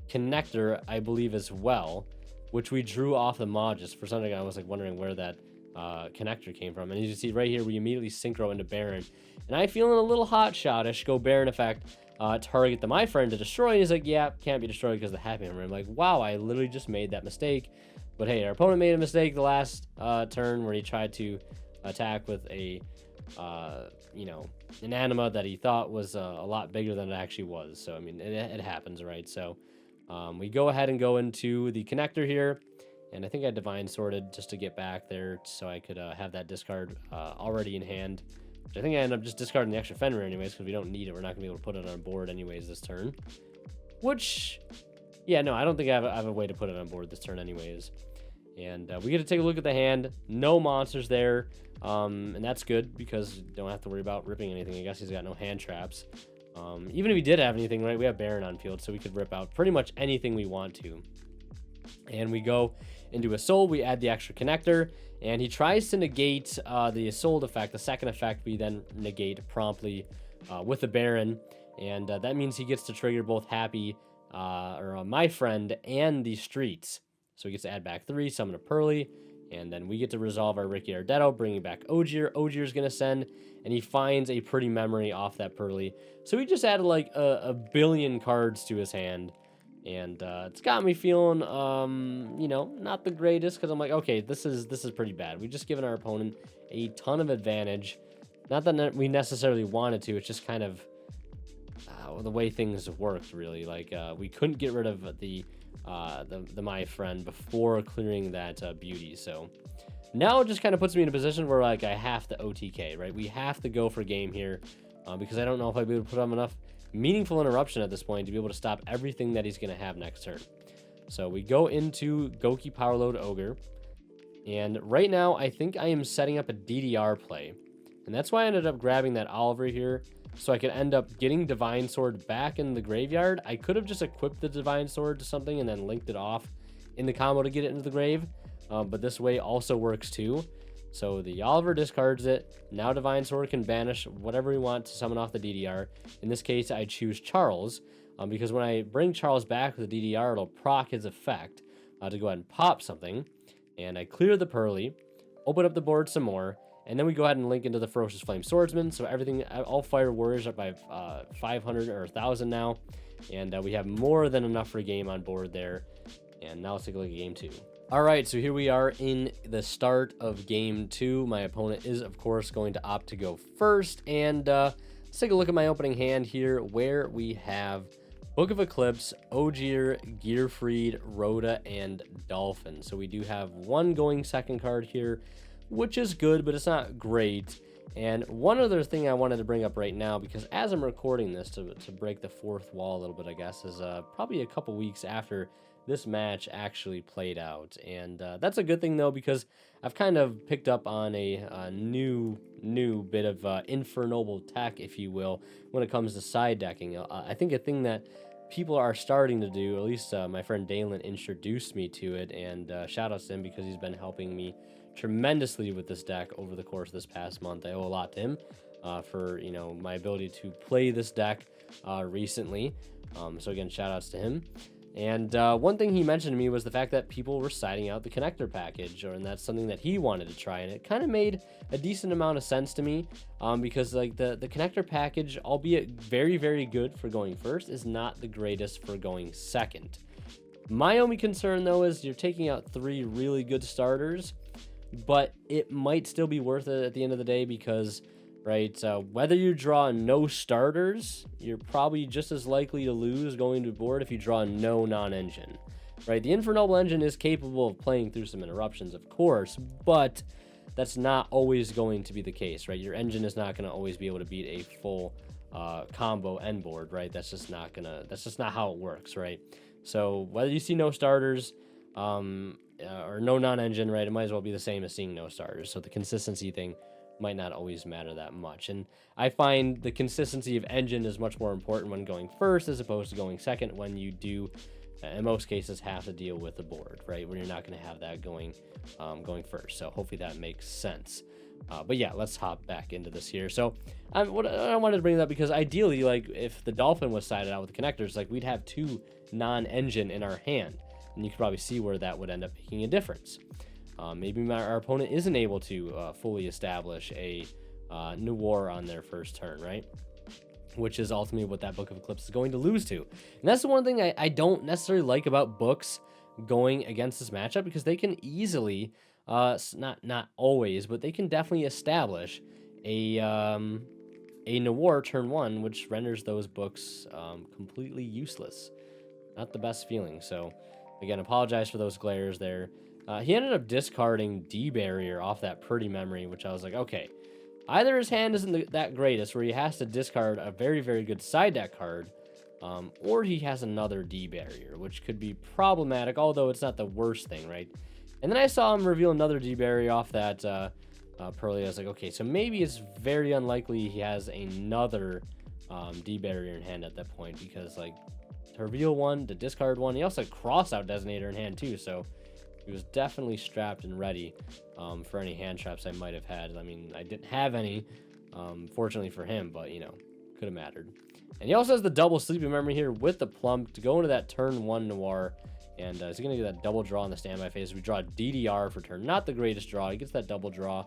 Connector, I believe, as well, which we drew off the Magus. For some reason, I was like wondering where that Connector came from. And as you see right here, we immediately synchro into Baron. And I feeling a little hot shot-ish, go Baron effect, target the My Friend to destroy. And he's like, yeah, can't be destroyed because of the Happy Memory. I'm like, wow, I literally just made that mistake. But hey, our opponent made a mistake the last turn where he tried to attack with a, an anima that he thought was a lot bigger than it actually was. So, I mean, it happens, right? So, we go ahead and go into the Connector here. And I think I Divine Sorted just to get back there so I could have that discard already in hand. Which I think I end up just discarding the extra Fenrir anyways because we don't need it. We're not going to be able to put it on board anyways this turn. Which, yeah, no, I don't think I have a way to put it on board this turn anyways. And we get to take a look at the hand. No monsters there. And that's good because you don't have to worry about ripping anything. I guess he's got no hand traps. Even if he did have anything, right, we have Baron on field, so we could rip out pretty much anything we want to. And we go into a Soul, we add the extra Connector, and he tries to negate the Assault effect. The second effect we then negate promptly with the Baron, and that means he gets to trigger both Happy, My Friend, and the Streets. So he gets to add back 3, summon a Pearly, And then we get to resolve our Ricky Ardetto, bringing back Ogier. Ogier's going to send, and he finds a pretty memory off that Pearly. So he just added like a billion cards to his hand. And it's got me feeling, you know, not the greatest, because I'm like, okay, this is pretty bad. We've just given our opponent a ton of advantage. Not that we necessarily wanted to. It's just kind of the way things worked, really. Like, we couldn't get rid of the my friend before clearing that beauty. So now it just kind of puts me in a position where, like, I have to OTK, right? We have to go for game here, because I don't know if I'd be able to put on enough meaningful interruption at this point to be able to stop everything that he's going to have next turn. So we go into Goki Powerload Ogre, and right now I think I am setting up a DDR play, and that's why I ended up grabbing that Oliver here, so I could end up getting Divine Sword back in the graveyard. I could have just equipped the Divine Sword to something and then linked it off in the combo to get it into the grave, but this way also works too. So the Oliver discards it. Now Divine Sword can banish whatever we want to summon off the DDR. In this case, I choose Charles, because when I bring Charles back with the DDR, it'll proc his effect to go ahead and pop something. And I clear the Pearly, open up the board some more, and then we go ahead and link into the Ferocious Flame Swordsman. So everything, all Fire Warriors are by 500 or 1,000 now. And we have more than enough for a game on board there. And now let's take a look at game 2. All right, so here we are in the start of game 2. My opponent is, of course, going to opt to go first. And let's take a look at my opening hand here, where we have Book of Eclipse, Ogier, Gearfried, Rhoda, and Dolphin. So we do have one going second card here, which is good, but it's not great. And one other thing I wanted to bring up right now, because as I'm recording this, to break the fourth wall a little bit, I guess, is probably a couple weeks after this match actually played out. And that's a good thing, though, because I've kind of picked up on a new bit of Infernoble tech, if you will, when it comes to side decking. I think a thing that people are starting to do, at least my friend Dalen introduced me to it, and shout out to him because he's been helping me tremendously with this deck over the course of this past month. I owe a lot to him for, you know, my ability to play this deck recently. So again, shout outs to him. And one thing he mentioned to me was the fact that people were siding out the connector package, and that's something that he wanted to try. And it kind of made a decent amount of sense to me, because like the connector package, albeit very, very good for going first, is not the greatest for going second. My only concern, though, is you're taking out 3 really good starters, but it might still be worth it at the end of the day, because right, whether you draw no starters, you're probably just as likely to lose going to board if you draw no non-engine, right? The Infernoble engine is capable of playing through some interruptions, of course, but that's not always going to be the case, right? Your engine is not going to always be able to beat a full combo end board, right? That's just not how it works, right? So whether you see no starters or no non-engine, right, it might as well be the same as seeing no starters. So the consistency thing might not always matter that much. And I find the consistency of engine is much more important when going first as opposed to going second, when you do, in most cases, have to deal with the board, right, when you're not going to have that going first. So hopefully that makes sense. But yeah, let's hop back into this here. So I wanted to bring that up because ideally, like, if the Dolphin was sided out with the connectors, like, we'd have 2 non-engine in our hand, and you could probably see where that would end up making a difference. Maybe our opponent isn't able to fully establish a new war on their first turn, right? Which is ultimately what that Book of Eclipse is going to lose to. And that's the one thing I don't necessarily like about books going against this matchup, because they can easily, not always, but they can definitely establish a Nawar turn 1, which renders those books completely useless. Not the best feeling. So again, apologize for those glares there. He ended up discarding D-Barrier off that Pretty Memory, which I was like, okay, either his hand isn't that greatest, where he has to discard a very, very good side deck card, or he has another D-Barrier, which could be problematic, although it's not the worst thing, right? And then I saw him reveal another D-Barrier off that Pearly. I was like, okay, so maybe it's very unlikely he has another D-Barrier in hand at that point, because, like, to reveal one, to discard one, he also had Cross-Out Designator in hand, too, so he was definitely strapped and ready for any hand traps I might have had. I mean, I didn't have any, fortunately for him, but, you know, could have mattered. And he also has the double Sleeping Memory here with the Plump to go into that turn 1 Noir And he's going to get that double draw in the standby phase. We draw DDR for turn. Not the greatest draw. He gets that double draw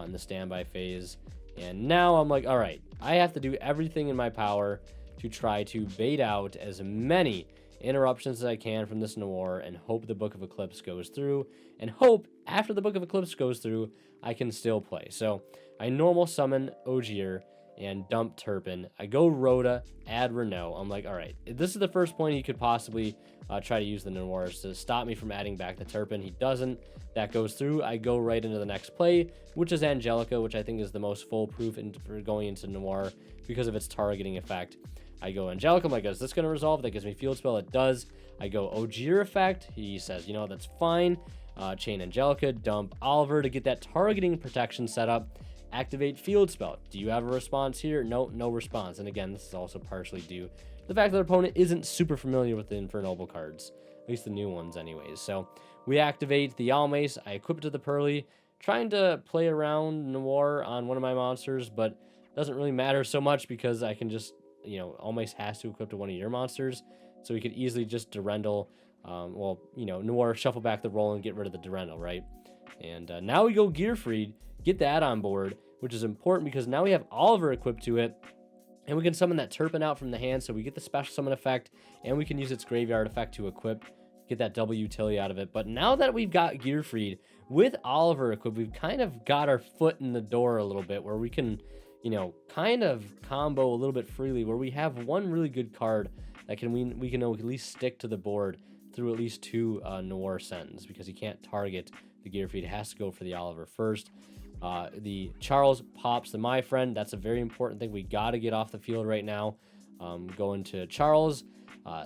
in the standby phase. And now I'm like, all right, I have to do everything in my power to try to bait out as many interruptions as I can from this Noir and hope the Book of Eclipse goes through, and hope after the Book of Eclipse goes through, I can still play. So I normal summon Ogier and dump Turpin. I go Rhoda, add Renault. I'm like, all right, this is the first point he could possibly try to use the Noirs to stop me from adding back the Turpin. He doesn't. That goes through. I go right into the next play, which is Angelica, which I think is the most foolproof for going into Noir because of its targeting effect. I go Angelica. I'm like, is this going to resolve? That gives me Field Spell. It does. I go Ogier effect. He says, you know, that's fine. Chain Angelica, dump Oliver to get that targeting protection set up. Activate Field Spell. Do you have a response here? No, no response. And again, this is also partially due to the fact that our opponent isn't super familiar with the Infernoble cards, at least the new ones anyways. So we activate the Almace. I equip it to the Pearly, trying to play around Noir on one of my monsters, but it doesn't really matter so much because I can just, you know, Almace has to equip to one of your monsters, so we could easily just Durendal, well, you know, Noir, shuffle back the roll and get rid of the Durendal, right? And now we go Gearfried, get that on board, which is important because now we have Oliver equipped to it, and we can summon that Turpin out from the hand, so we get the special summon effect, and we can use its graveyard effect to equip, get that double utility out of it. But now that we've got Gearfried with Oliver equipped, we've kind of got our foot in the door a little bit, where we can, you know, kind of combo a little bit freely, where we have one really good card that we can at least stick to the board through at least 2 Noir sends, because he can't target the Gearfried. It has to go for the Oliver first. The Charles pops the My Friend. That's a very important thing. We got to get off the field right now. Going to Charles.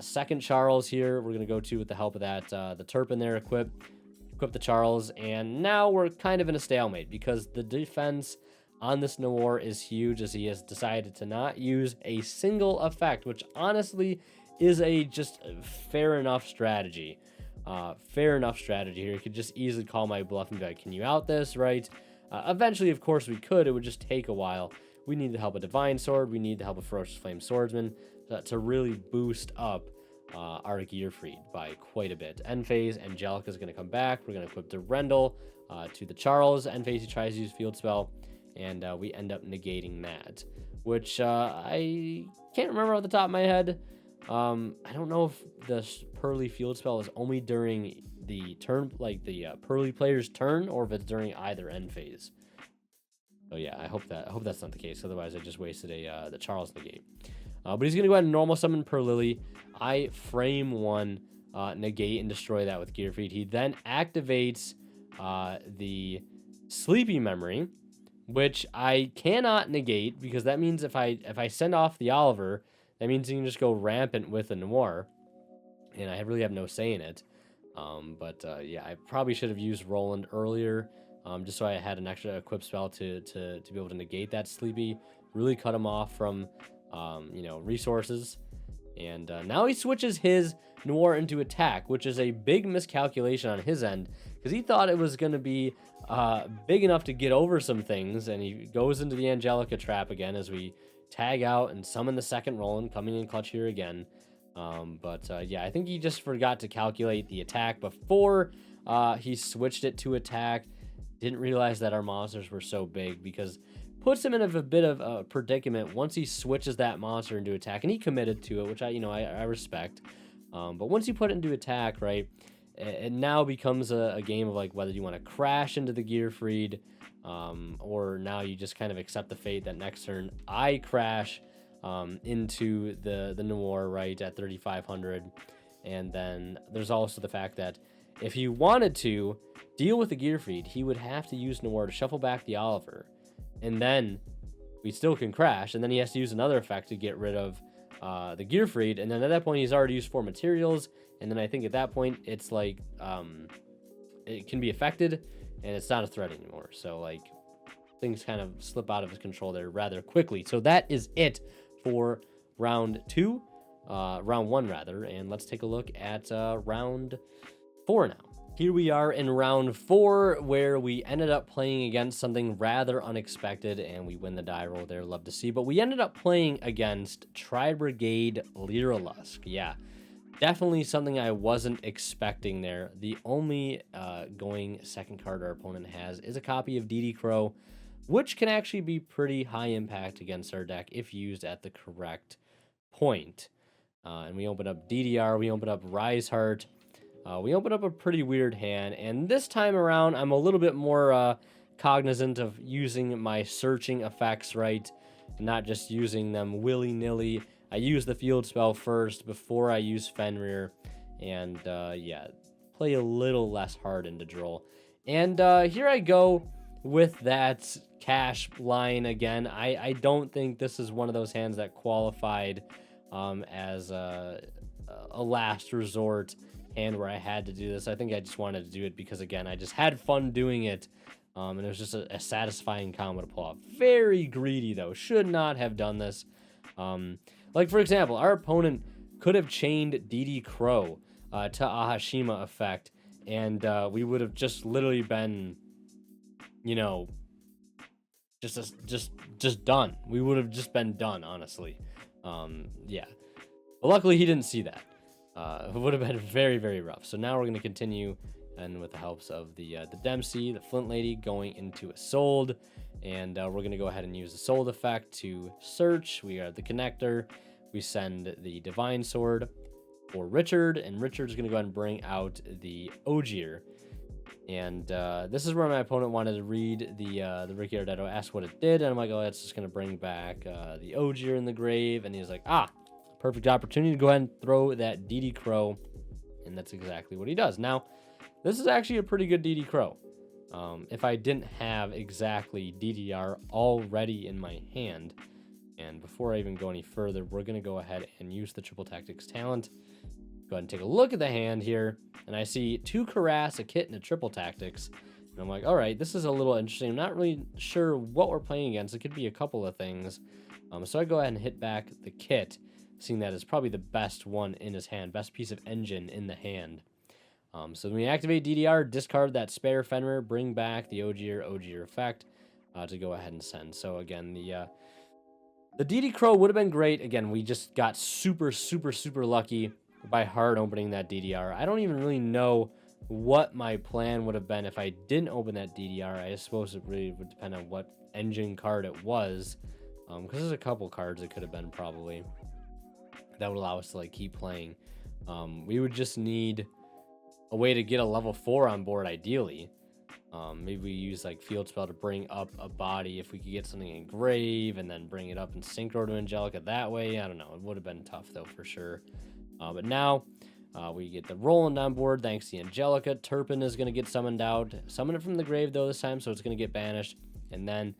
Second Charles here. We're going to go to with the help of that, the Turpin there, equip the Charles. And now we're kind of in a stalemate because the defense on this Noir is huge, as he has decided to not use a single effect, which honestly is just fair enough strategy. Fair enough strategy here. You could just easily call my bluff and be like, can you out this, right? Eventually, of course, we could. It would just take a while. We need the help of Divine Sword. We need the help of Ferocious Flame Swordsman to really boost up our Gearfried by quite a bit. End phase, Angelica is going to come back. We're going to equip Durendal to the Charles. End phase, he tries to use Field Spell, and we end up negating that, which I can't remember off the top of my head. I don't know if the Pearly Field Spell is only during the turn, like the Pearly player's turn, or if it's during either end phase. So yeah, I hope that's not the case. Otherwise, I just wasted the Charles negate. But he's gonna go ahead and normal summon Perlily. I frame one negate and destroy that with Gearfried. He then activates the Sleepy Memory, which I cannot negate because that means if I send off the Oliver, that means he can just go rampant with the Noir, and I really have no say in it. Yeah, I probably should have used Roland earlier, just so I had an extra equip spell to be able to negate that Sleepy, really cut him off from, you know, resources. And now he switches his Noir into attack, which is a big miscalculation on his end, because he thought it was going to be big enough to get over some things, and he goes into the Angelica trap again as we tag out and summon the second Roland, coming in clutch here again. Yeah, I think he just forgot to calculate the attack before he switched it to attack. Didn't realize that our monsters were so big, because puts him in a bit of a predicament once he switches that monster into attack, and he committed to it, which I respect. But once you put it into attack, right, it now becomes a game of like whether you want to crash into the Gearfried, or now you just kind of accept the fate that next turn I crash into the Noir, right, at 3,500. And then there's also the fact that if he wanted to deal with the Gearfried, he would have to use Noir to shuffle back the Oliver, and then we still can crash, and then he has to use another effect to get rid of the Gearfried, and then at that point he's already used 4 materials, and then I think at that point it's like it can be affected, and it's not a threat anymore. So like things kind of slip out of his control there rather quickly. So that is it for round 1 rather, and let's take a look at round 4 now. Here we are in round 4, where we ended up playing against something rather unexpected, and we win the die roll there, love to see. But we ended up playing against Tri-Brigade Lyrilusk. Yeah, Definitely something I wasn't expecting there. The only going second card our opponent has is a copy of DD Crow, which can actually be pretty high impact against our deck if used at the correct point. And we open up DDR, we open up Rise Heart, we open up a pretty weird hand, and this time around I'm a little bit more cognizant of using my searching effects right, not just using them willy-nilly. I use the field spell first before I use Fenrir, and yeah, play a little less hard into Droll. And here I go with that cash line again. I don't think this is one of those hands that qualified as a last resort hand where I had to do this. I think I just wanted to do it because, again, I just had fun doing it. And it was just a satisfying combo to pull off. Very greedy, though. Should not have done this. Like, for example, our opponent could have chained DD Crow to Ahashima effect, and we would have just literally been, you know, just done. We would have just been done, honestly. Yeah. But luckily, he didn't see that. It would have been very, very rough. So now we're going to continue, and with the helps of the Dempsey, the Flint Lady, going into a Sold, and we're going to go ahead and use the Sold effect to search. We are the connector. We send the Divine Sword for Richard, and Richard's going to go ahead and bring out the Ogier. And this is where my opponent wanted to read the Ricky Ardetto, asked what it did, and I'm like, oh, that's just going to bring back the Ogier in the grave, and he's like, perfect opportunity to go ahead and throw that DD Crow, and that's exactly what he does. Now, this is actually a pretty good DD Crow. If I didn't have exactly DDR already in my hand, and before I even go any further, we're going to go ahead and use the Triple Tactics talent. Go ahead and take a look at the hand here, and I see 2 Karass, a Kit, and a Triple Tactics, and I'm like, all right, this is a little interesting. I'm not really sure what we're playing against. It could be a couple of things. So I go ahead and hit back the Kit, seeing that it's probably the best one in his hand, best piece of engine in the hand. So when we activate DDR, discard that spare Fenrir, bring back the Ogier effect to go ahead and send. So again, the DD Crow would have been great. Again, we just got super lucky by hard opening that DDR. I don't even really know what my plan would have been if I didn't open that DDR. I suppose it really would depend on what engine card it was, because there's a couple cards it could have been probably that would allow us to like keep playing. We would just need a way to get a level 4 on board, ideally. Maybe we use like field spell to bring up a body if we could get something in grave and then bring it up and synchro to Angelica that way. I don't know. It would have been tough though for sure. But now we get the Roland on board thanks to Angelica. Turpin is going to get summoned out. Summon it from the grave though this time, so it's going to get banished. And then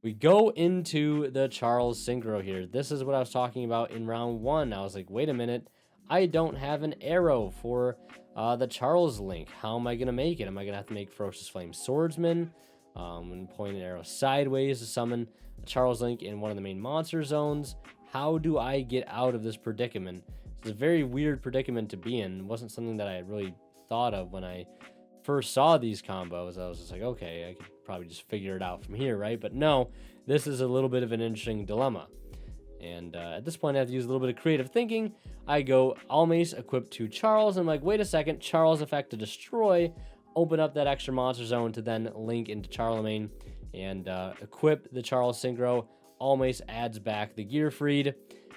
we go into the Charles synchro here. This is what I was talking about in round 1. I was like, wait a minute. I don't have an arrow for the Charles link. How am I going to make it? Am I going to have to make Ferocious Flame Swordsman and point an arrow sideways to summon a Charles link in one of the main monster zones? How do I get out of this predicament? It's a very weird predicament to be in. It wasn't something that I had really thought of when I first saw these combos. I was just like, okay, I could probably just figure it out from here, right? But no, this is a little bit of an interesting dilemma. And at this point, I have to use a little bit of creative thinking. I go Almace equipped to Charles. And I'm like, wait a second, Charles effect to destroy. Open up that extra monster zone to then link into Charlemagne and equip the Charles synchro. Almace adds back the Gearfried.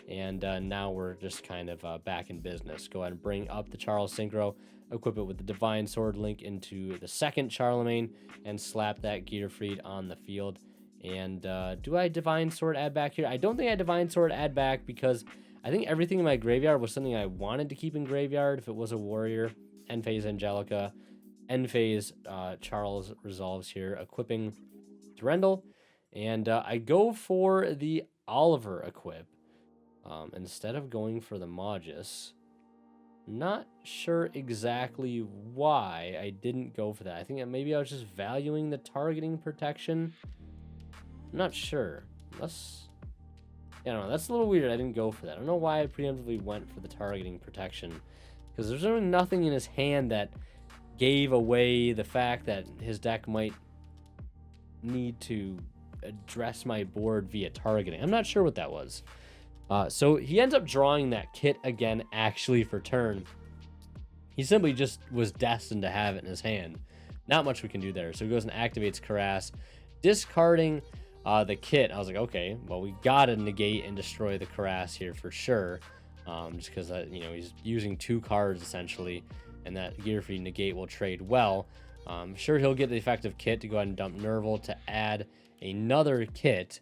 And now we're just kind of back in business. Go ahead and bring up the Charles synchro. Equip it with the Divine Sword, link into the second Charlemagne, and slap that Gearfried on the field. And do I Divine Sword add back here? I don't think I Divine Sword add back because I think everything in my graveyard was something I wanted to keep in graveyard if it was a warrior. End phase Angelica. End phase Charles resolves here, equipping Durendal. And I go for the Oliver equip instead of going for the Magus. Not sure exactly why I didn't go for that. I think that maybe I was just valuing the targeting protection. I'm not sure. I don't know. That's a little weird. I didn't go for that. I don't know why I preemptively went for the targeting protection. Because there's really nothing in his hand that gave away the fact that his deck might need to address my board via targeting. I'm not sure what that was. So he ends up drawing that kit again, actually, for turn. He simply just was destined to have it in his hand. Not much we can do there. So he goes and activates Karass, discarding the kit. I was like, okay, well, we gotta negate and destroy the Karass here for sure. Just because, you know, he's using 2 cards essentially, and that Gearfried negate will trade well. Sure, he'll get the effective kit to go ahead and dump Nerval to add another kit,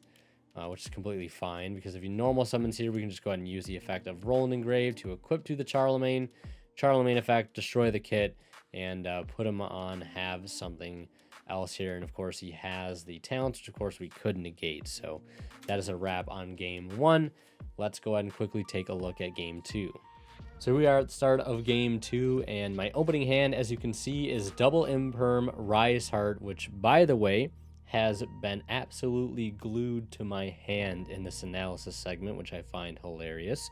which is completely fine, because if he normal summons here, we can just go ahead and use the effect of Roland Engrave to equip to the Charlemagne effect, destroy the kit, and put him on have something else here. And of course, he has the talents, which of course we could negate. So that is a wrap on game 1. Let's go ahead and quickly take a look at game 2. So we are at the start of game 2, and my opening hand, as you can see, is double Imperm Rise Heart, which, by the way, has been absolutely glued to my hand in this analysis segment, which I find hilarious.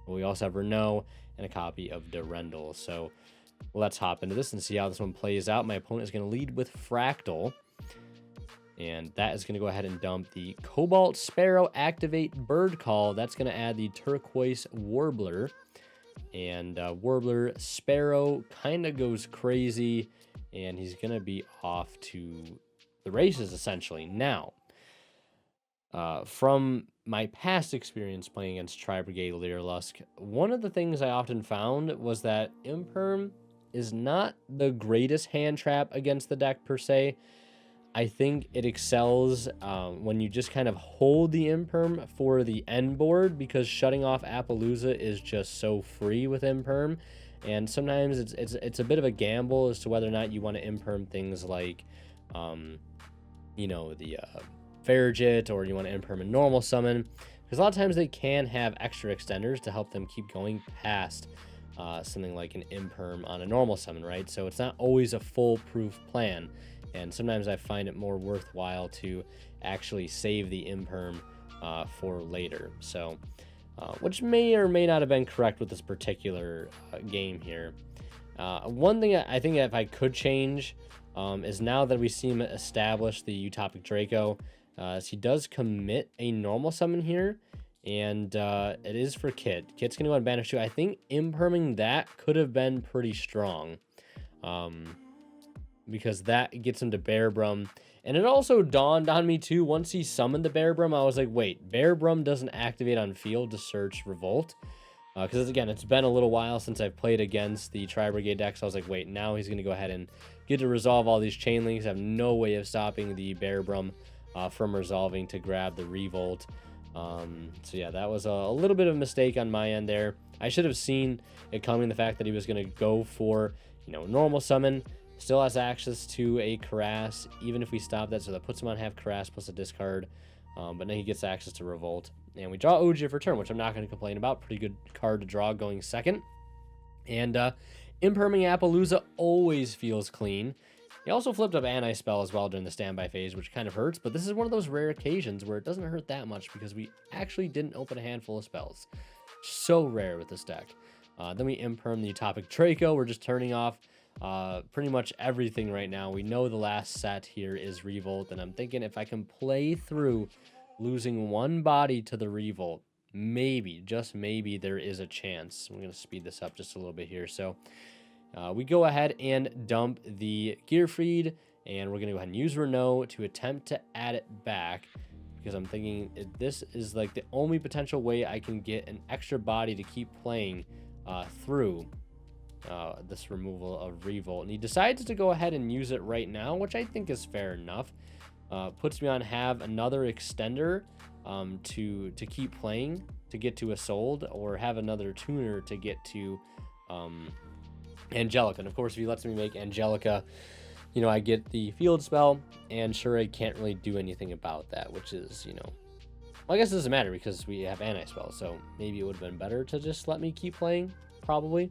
We also have Renault and a copy of Durendal. So let's hop into this and see how this one plays out. My opponent is going to lead with Fractal, and that is going to go ahead and dump the Cobalt Sparrow, activate Bird Call. That's going to add the Turquoise Warbler, and Warbler Sparrow kind of goes crazy, and he's going to be off to the races essentially. Now, from my past experience playing against Tri-Brigade Lyrilusk, one of the things I often found was that Imperm is not the greatest hand trap against the deck per se. I think it excels when you just kind of hold the Imperm for the end board, because shutting off Appaloosa is just so free with Imperm, and sometimes it's a bit of a gamble as to whether or not you want to Imperm things like, you know, the Farragut, or you want to Imperm a normal summon, because a lot of times they can have extra extenders to help them keep going past something like an Imperm on a normal summon, right? So it's not always a foolproof plan, and sometimes I find it more worthwhile to actually save the Imperm for later. So, which may or may not have been correct with this particular game here. One thing I think if I could change is, now that we see him establish the Utopic Draco, he does commit a normal summon here, and it is for Kit. Kit's going to go and banish 2. I think Imperming that could have been pretty strong, because that gets him to Bearbrum. And it also dawned on me too, once he summoned the Bearbrum, I was like, wait, Bearbrum doesn't activate on field to search Revolt. Because again, it's been a little while since I've played against the Tri-Brigade deck, so I was like, wait, now he's going to go ahead and get to resolve all these chain links. I have no way of stopping the Bearbrum from resolving to grab the Revolt. So yeah, that was a little bit of a mistake on my end there. I should have seen it coming, the fact that he was going to go for, you know, normal summon. Still has access to a Karass, even if we stop that, so that puts him on half Karass plus a discard. But then he gets access to Revolt. And we draw Ogier for turn, which I'm not going to complain about. Pretty good card to draw going second. And Imperming Appaloosa always feels clean. He also flipped up Anti-Spell as well during the standby phase, which kind of hurts. But this is one of those rare occasions where it doesn't hurt that much, because we actually didn't open a handful of spells. So rare with this deck. Then we Imperm the Utopic Draco. We're just turning off pretty much everything right now. We know the last set here is Revolt, and I'm thinking if I can play through losing 1 body to the Revolt, maybe, just maybe, there is a chance. I'm going to speed this up just a little bit here. So we go ahead and dump the Gearfried, and we're going to go ahead and use Renault to attempt to add it back, because I'm thinking this is like the only potential way I can get an extra body to keep playing through this removal of Revolt. And he decides to go ahead and use it right now, which I think is fair enough. Puts me on have another extender to keep playing to get to a sold, or have another tuner to get to Angelica. And of course, if he lets me make Angelica, you know, I get the field spell, and sure, I can't really do anything about that, which is, you know, well, I guess it doesn't matter because we have anti-spell, so maybe it would have been better to just let me keep playing, probably.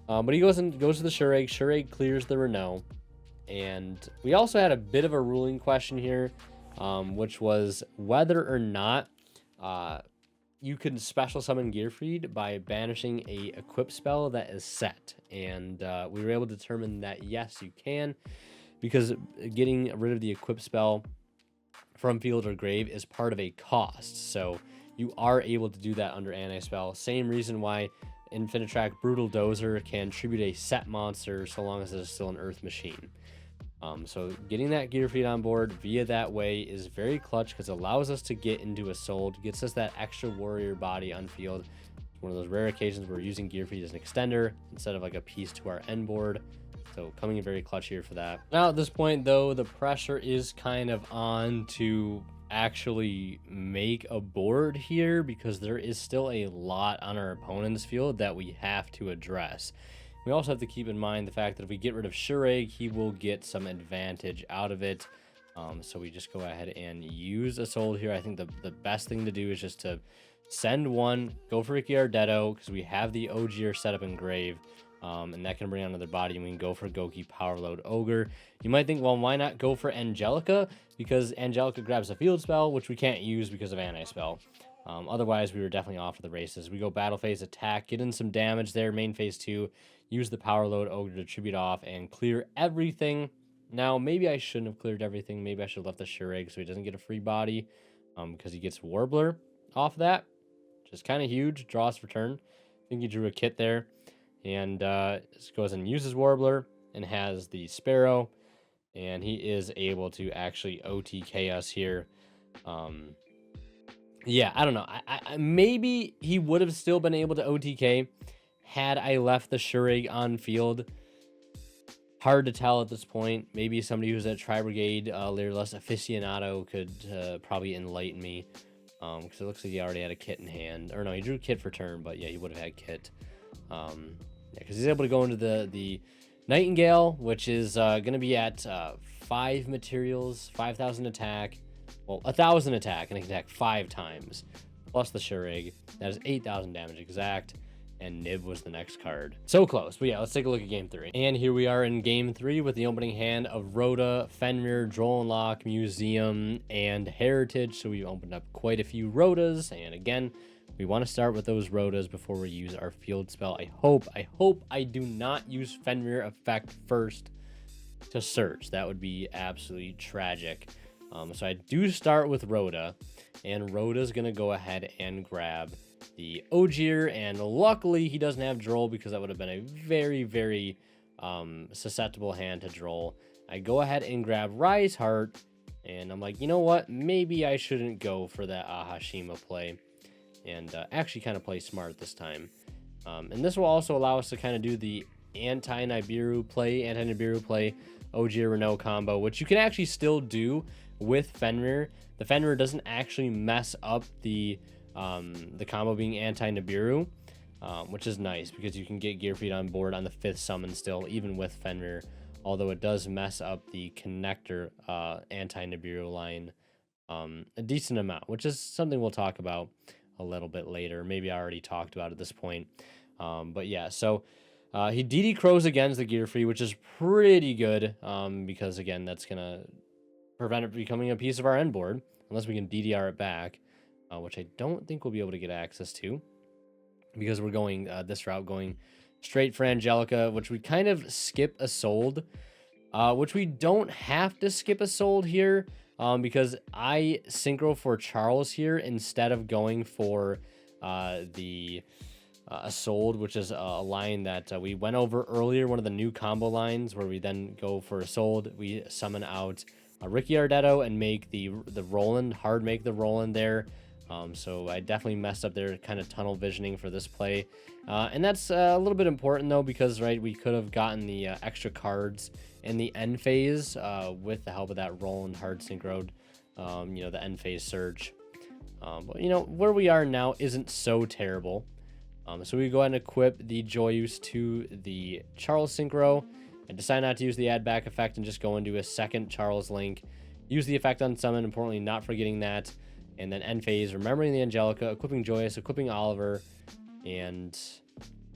But he goes to the Shureg. Shureg clears the Renault. And we also had a bit of a ruling question here, which was whether or not you can special summon Gearfried by banishing a equip spell that is set. And we were able to determine that yes, you can, because getting rid of the equip spell from field or grave is part of a cost. So you are able to do that under anti-spell. Same reason why Infinitrack Brutal Dozer can tribute a set monster so long as it is still an Earth machine. So getting that gear feed on board via that way is very clutch because it allows us to get into a sold, gets us that extra warrior body on field. It's one of those rare occasions where we're using gear feed as an extender instead of like a piece to our end board. So coming in very clutch here for that. Now at this point though, the pressure is kind of on to actually make a board here because there is still a lot on our opponent's field that we have to address. We also have to keep in mind the fact that if we get rid of Shureg, he will get some advantage out of it. So we just go ahead and use a sold here. I think the best thing to do is just to send one, go for Ricky Ardetto, because we have the Ogier set up in Grave. And that can bring on another body, and we can go for Goki Power Load Ogre. You might think, well, why not go for Angelica? Because Angelica grabs a field spell, which we can't use because of anti-spell. Otherwise, we were definitely off to the races. We go battle phase attack, get in some damage there, main phase 2, use the Power Load Ogre to tribute off and clear everything. Now, maybe I shouldn't have cleared everything. Maybe I should have left the Shureg so he doesn't get a free body because he gets Warbler off that, which is kind of huge. Draws for turn. I think he drew a kit there. And goes and uses Warbler and has the Sparrow. And he is able to actually OTK us here. Yeah, I don't know. I maybe he would have still been able to OTK had I left the Shureg on field. Hard to tell at this point. Maybe somebody who's at Tri Brigade, less aficionado could probably enlighten me. Because it looks like he already had a kit in hand. Or no, he drew kit for turn, but yeah, he would have had kit. Yeah, because he's able to go into the Nightingale, which is going to be at 5 materials, 5,000 attack. Well, 1,000 attack, and it can attack 5 times. Plus the Shureg. That is 8,000 damage exact. And Nib was the next card. So close. But yeah, let's take a look at game 3. And here we are in game 3 with the opening hand of Rhoda, Fenrir, Droll&Lock, Museum, and Heritage. So we opened up quite a few Rhodas. And again, we want to start with those Rhodas before we use our field spell. I hope I do not use Fenrir effect first to search. That would be absolutely tragic. So I do start with Rhoda, and Rhoda's going to go ahead and grab the Ogier, and luckily he doesn't have Droll because that would have been a very, very susceptible hand to Droll. I go ahead and grab Rise Heart, and I'm like, you know what? Maybe I shouldn't go for that Ahashima play, and actually kind of play smart this time. And this will also allow us to kind of do the anti-Nibiru play, Ogier Renault combo, which you can actually still do with Fenrir. The Fenrir doesn't actually mess up the combo being anti-Nibiru, which is nice because you can get Gear Feed on board on the 5th summon still, even with Fenrir, although it does mess up the connector anti-Nibiru line a decent amount, which is something we'll talk about a little bit later. Maybe I already talked about at this point. But yeah, so he DD Crows against the Gear Free, which is pretty good because, again, that's going to prevent it becoming a piece of our end board, unless we can DDR it back, which I don't think we'll be able to get access to because we're going this route, going straight for Angelica, which we kind of skip a sold, which we don't have to skip a sold here because I synchro for Charles here instead of going for a sold, which is a line that we went over earlier, one of the new combo lines where we then go for a sold. We summon out Ricky Ardetto and make the Roland, hard make the Roland there. So I definitely messed up there, kind of tunnel visioning for this play. And that's a little bit important though, because right, we could have gotten the extra cards in the end phase with the help of that Roland hard synchroed, the end phase surge. But where we are now isn't so terrible. So we go ahead and equip the Joyous to the Charles Synchro. I decide not to use the add back effect and just go into a second Charles Link. Use the effect on summon, importantly not forgetting that. And then end phase, remembering the Angelica, equipping Joyous, equipping Oliver. And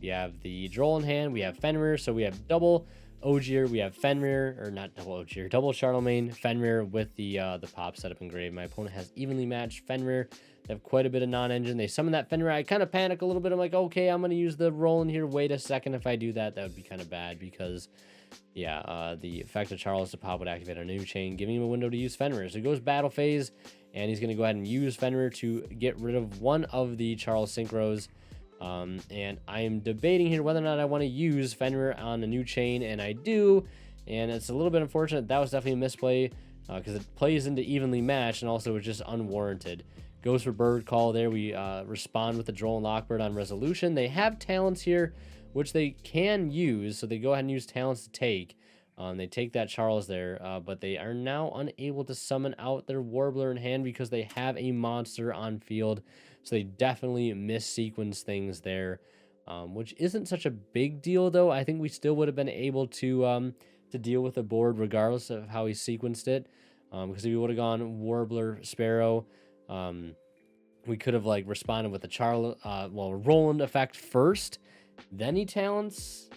we have the Droll in hand. We have Fenrir. So we have double Ogier. We have Fenrir, or not double Ogier, double Charlemagne, Fenrir with the pop setup engraved. My opponent has evenly matched Fenrir. They have quite a bit of non-engine. They summon that Fenrir. I kind of panic a little bit. I'm like, okay, I'm going to use the roll in here. Wait a second. If I do that, that would be kind of bad because, yeah, the effect of Charles to pop would activate a new chain, giving him a window to use Fenrir. So it goes battle phase, and he's going to go ahead and use Fenrir to get rid of one of the Charles Synchros. And I am debating here whether or not I want to use Fenrir on a new chain, and I do, and it's a little bit unfortunate. That was definitely a misplay because it plays into evenly matched, and also it's just unwarranted. Goes for Bird Call there. We respond with the Droll and Lockbird on Resolution. They have talents here, which they can use, so they go ahead and use talents to take. They take that Charles there, but they are now unable to summon out their Warbler in hand because they have a monster on field. So they definitely missequence things there, which isn't such a big deal, though. I think we still would have been able to deal with the board regardless of how he sequenced it. Because if we would have gone Warbler, Sparrow, we could have like responded with the Roland effect first, then he talents.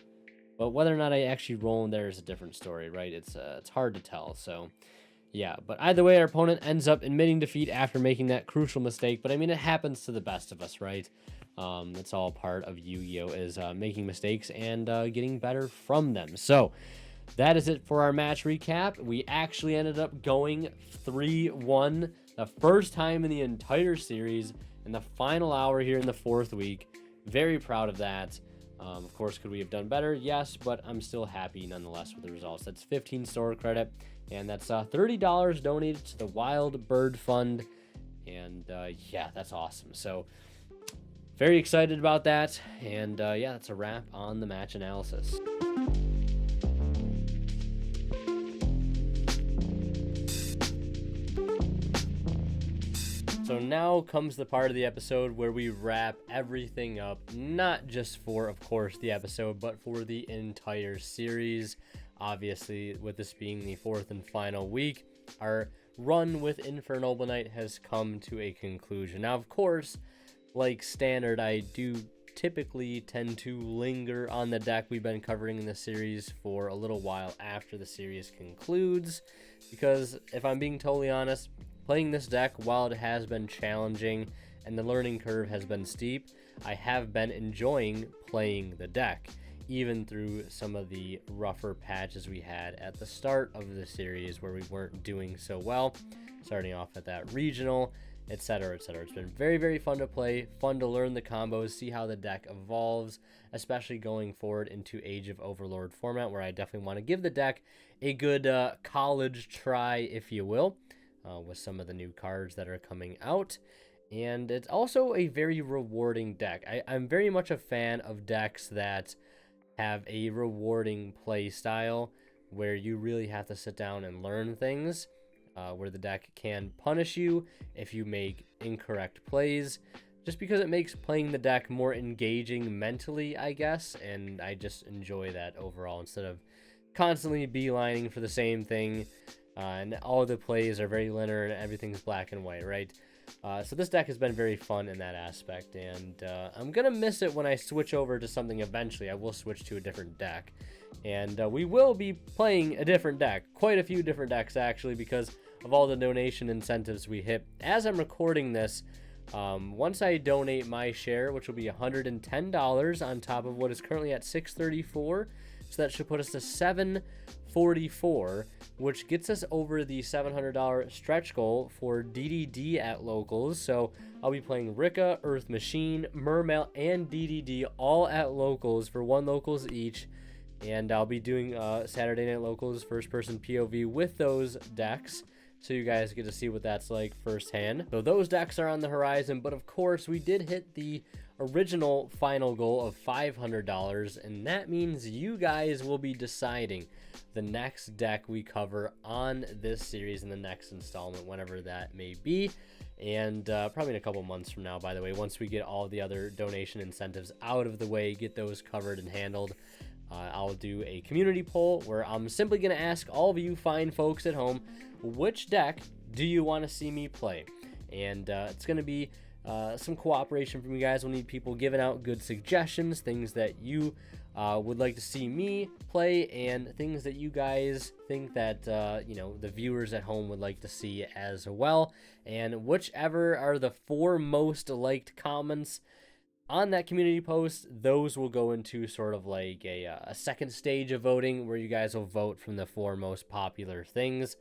But whether or not I actually roll in there is a different story, right? It's hard to tell. So, yeah. But either way, our opponent ends up admitting defeat after making that crucial mistake. But, I mean, it happens to the best of us, right? It's all part of Yu-Gi-Oh! Is making mistakes and getting better from them. So, that is it for our match recap. We actually ended up going 3-1 the first time in the entire series in the final hour here in the 4th week. Very proud of that. Of course, could we have done better? Yes, but I'm still happy nonetheless with the results. That's 15 store credit, and that's $30 donated to the Wild Bird Fund, and yeah, that's awesome. So, very excited about that, and yeah, that's a wrap on the match analysis. So now comes the part of the episode where we wrap everything up, not just for, of course, the episode, but for the entire series. Obviously, with this being the 4th and final week, our run with Infernoble Knight has come to a conclusion. Now, of course, like standard, I do typically tend to linger on the deck we've been covering in the series for a little while after the series concludes, because if I'm being totally honest, playing this deck, while it has been challenging and the learning curve has been steep, I have been enjoying playing the deck, even through some of the rougher patches we had at the start of the series where we weren't doing so well, starting off at that regional, etc., etc. It's been very, very fun to play, fun to learn the combos, see how the deck evolves, especially going forward into Age of Overlord format, where I definitely want to give the deck a good college try, if you will. With some of the new cards that are coming out. And it's also a very rewarding deck. I'm very much a fan of decks that have a rewarding play style where you really have to sit down and learn things, where the deck can punish you if you make incorrect plays, just because it makes playing the deck more engaging mentally, I guess, and I just enjoy that overall instead of constantly beelining for the same thing. And all the plays are very linear and everything's black and white, right? So this deck has been very fun in that aspect, and I'm going to miss it when I switch over to something eventually. I will switch to a different deck, and we will be playing a different deck, quite a few different decks actually, because of all the donation incentives we hit. As I'm recording this, once I donate my share, which will be $110 on top of what is currently at $634, so that should put us to $744, which gets us over the $700 stretch goal for DDD at locals. So I'll be playing Rika, Earth Machine, Mermail, and DDD all at locals for 1 locals each. And I'll be doing Saturday Night Locals first-person POV with those decks, so you guys get to see what that's like firsthand. So those decks are on the horizon, but of course we did hit the original final goal of $500, and that means you guys will be deciding the next deck we cover on this series in the next installment, whenever that may be, and probably in a couple months from now, by the way, once we get all the other donation incentives out of the way, get those covered and handled. I'll do a community poll where I'm simply going to ask all of you fine folks at home, which deck do you want to see me play? And it's going to be some cooperation from you guys. We'll need people giving out good suggestions, things that you would like to see me play, and things that you guys think that you know, the viewers at home would like to see as well. And whichever are the 4 most liked comments on that community post, those will go into sort of like a second stage of voting where you guys will vote from the 4 most popular things.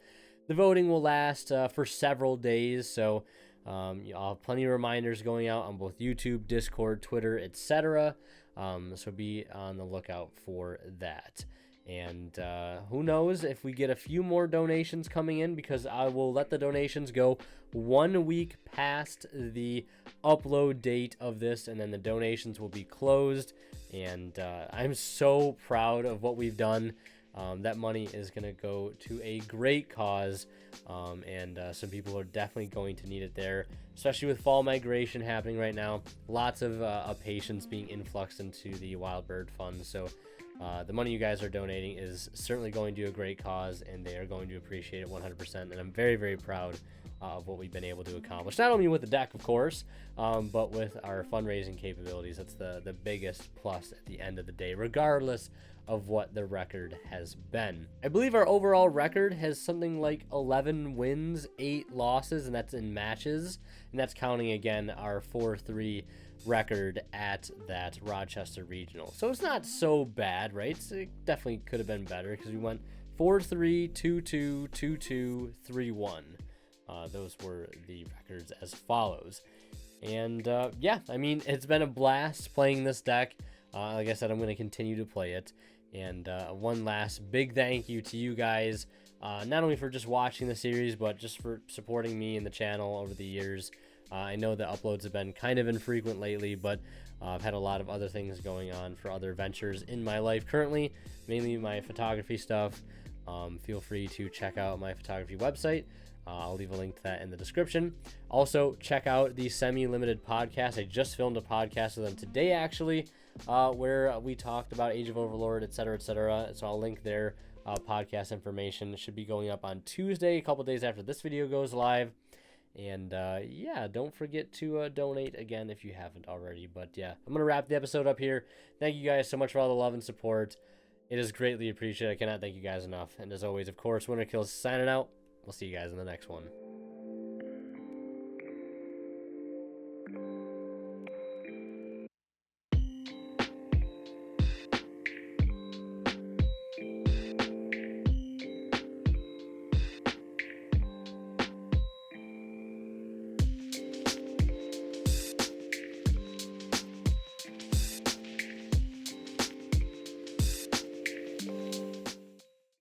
The voting will last for several days, so I'll have plenty of reminders going out on both YouTube, Discord, Twitter, etc. So be on the lookout for that. And who knows if we get a few more donations coming in, because I will let the donations go 1 week past the upload date of this, and then the donations will be closed. And I'm so proud of what we've done. That money is going to go to a great cause, and some people are definitely going to need it there, especially with fall migration happening right now. Lots of patients being influxed into the wild bird fund. So the money you guys are donating is certainly going to a great cause, and they are going to appreciate it 100%. And I'm very, very proud of what we've been able to accomplish, not only with the deck, of course, but with our fundraising capabilities. That's the biggest plus at the end of the day, regardless of what the record has been. I believe our overall record has something like 11 wins, 8 losses, and that's in matches, and that's counting again our 4-3 record at that Rochester Regional. So it's not so bad, right? It definitely could have been better, because we went 4-3, 2-2, 2-2, 3-1. Those were the records as follows. And yeah, I mean, it's been a blast playing this deck. Like I said, I'm going to continue to play it. And one last big thank you to you guys, not only for just watching the series, but just for supporting me and the channel over the years. I know the uploads have been kind of infrequent lately, but I've had a lot of other things going on for other ventures in my life currently, mainly my photography stuff. Feel free to check out my photography website. I'll leave a link to that in the description. Also, check out the Semi-Limited podcast. I just filmed a podcast with them today, actually, where we talked about Age of Overlord, etc., etc. So I'll link their podcast information. It should be going up on Tuesday, a couple days after this video goes live. And yeah, don't forget to donate again if you haven't already. But yeah, I'm going to wrap the episode up here. Thank you guys so much for all the love and support. It is greatly appreciated. I cannot thank you guys enough. And as always, of course, Winter Kills signing out. We'll see you guys in the next one.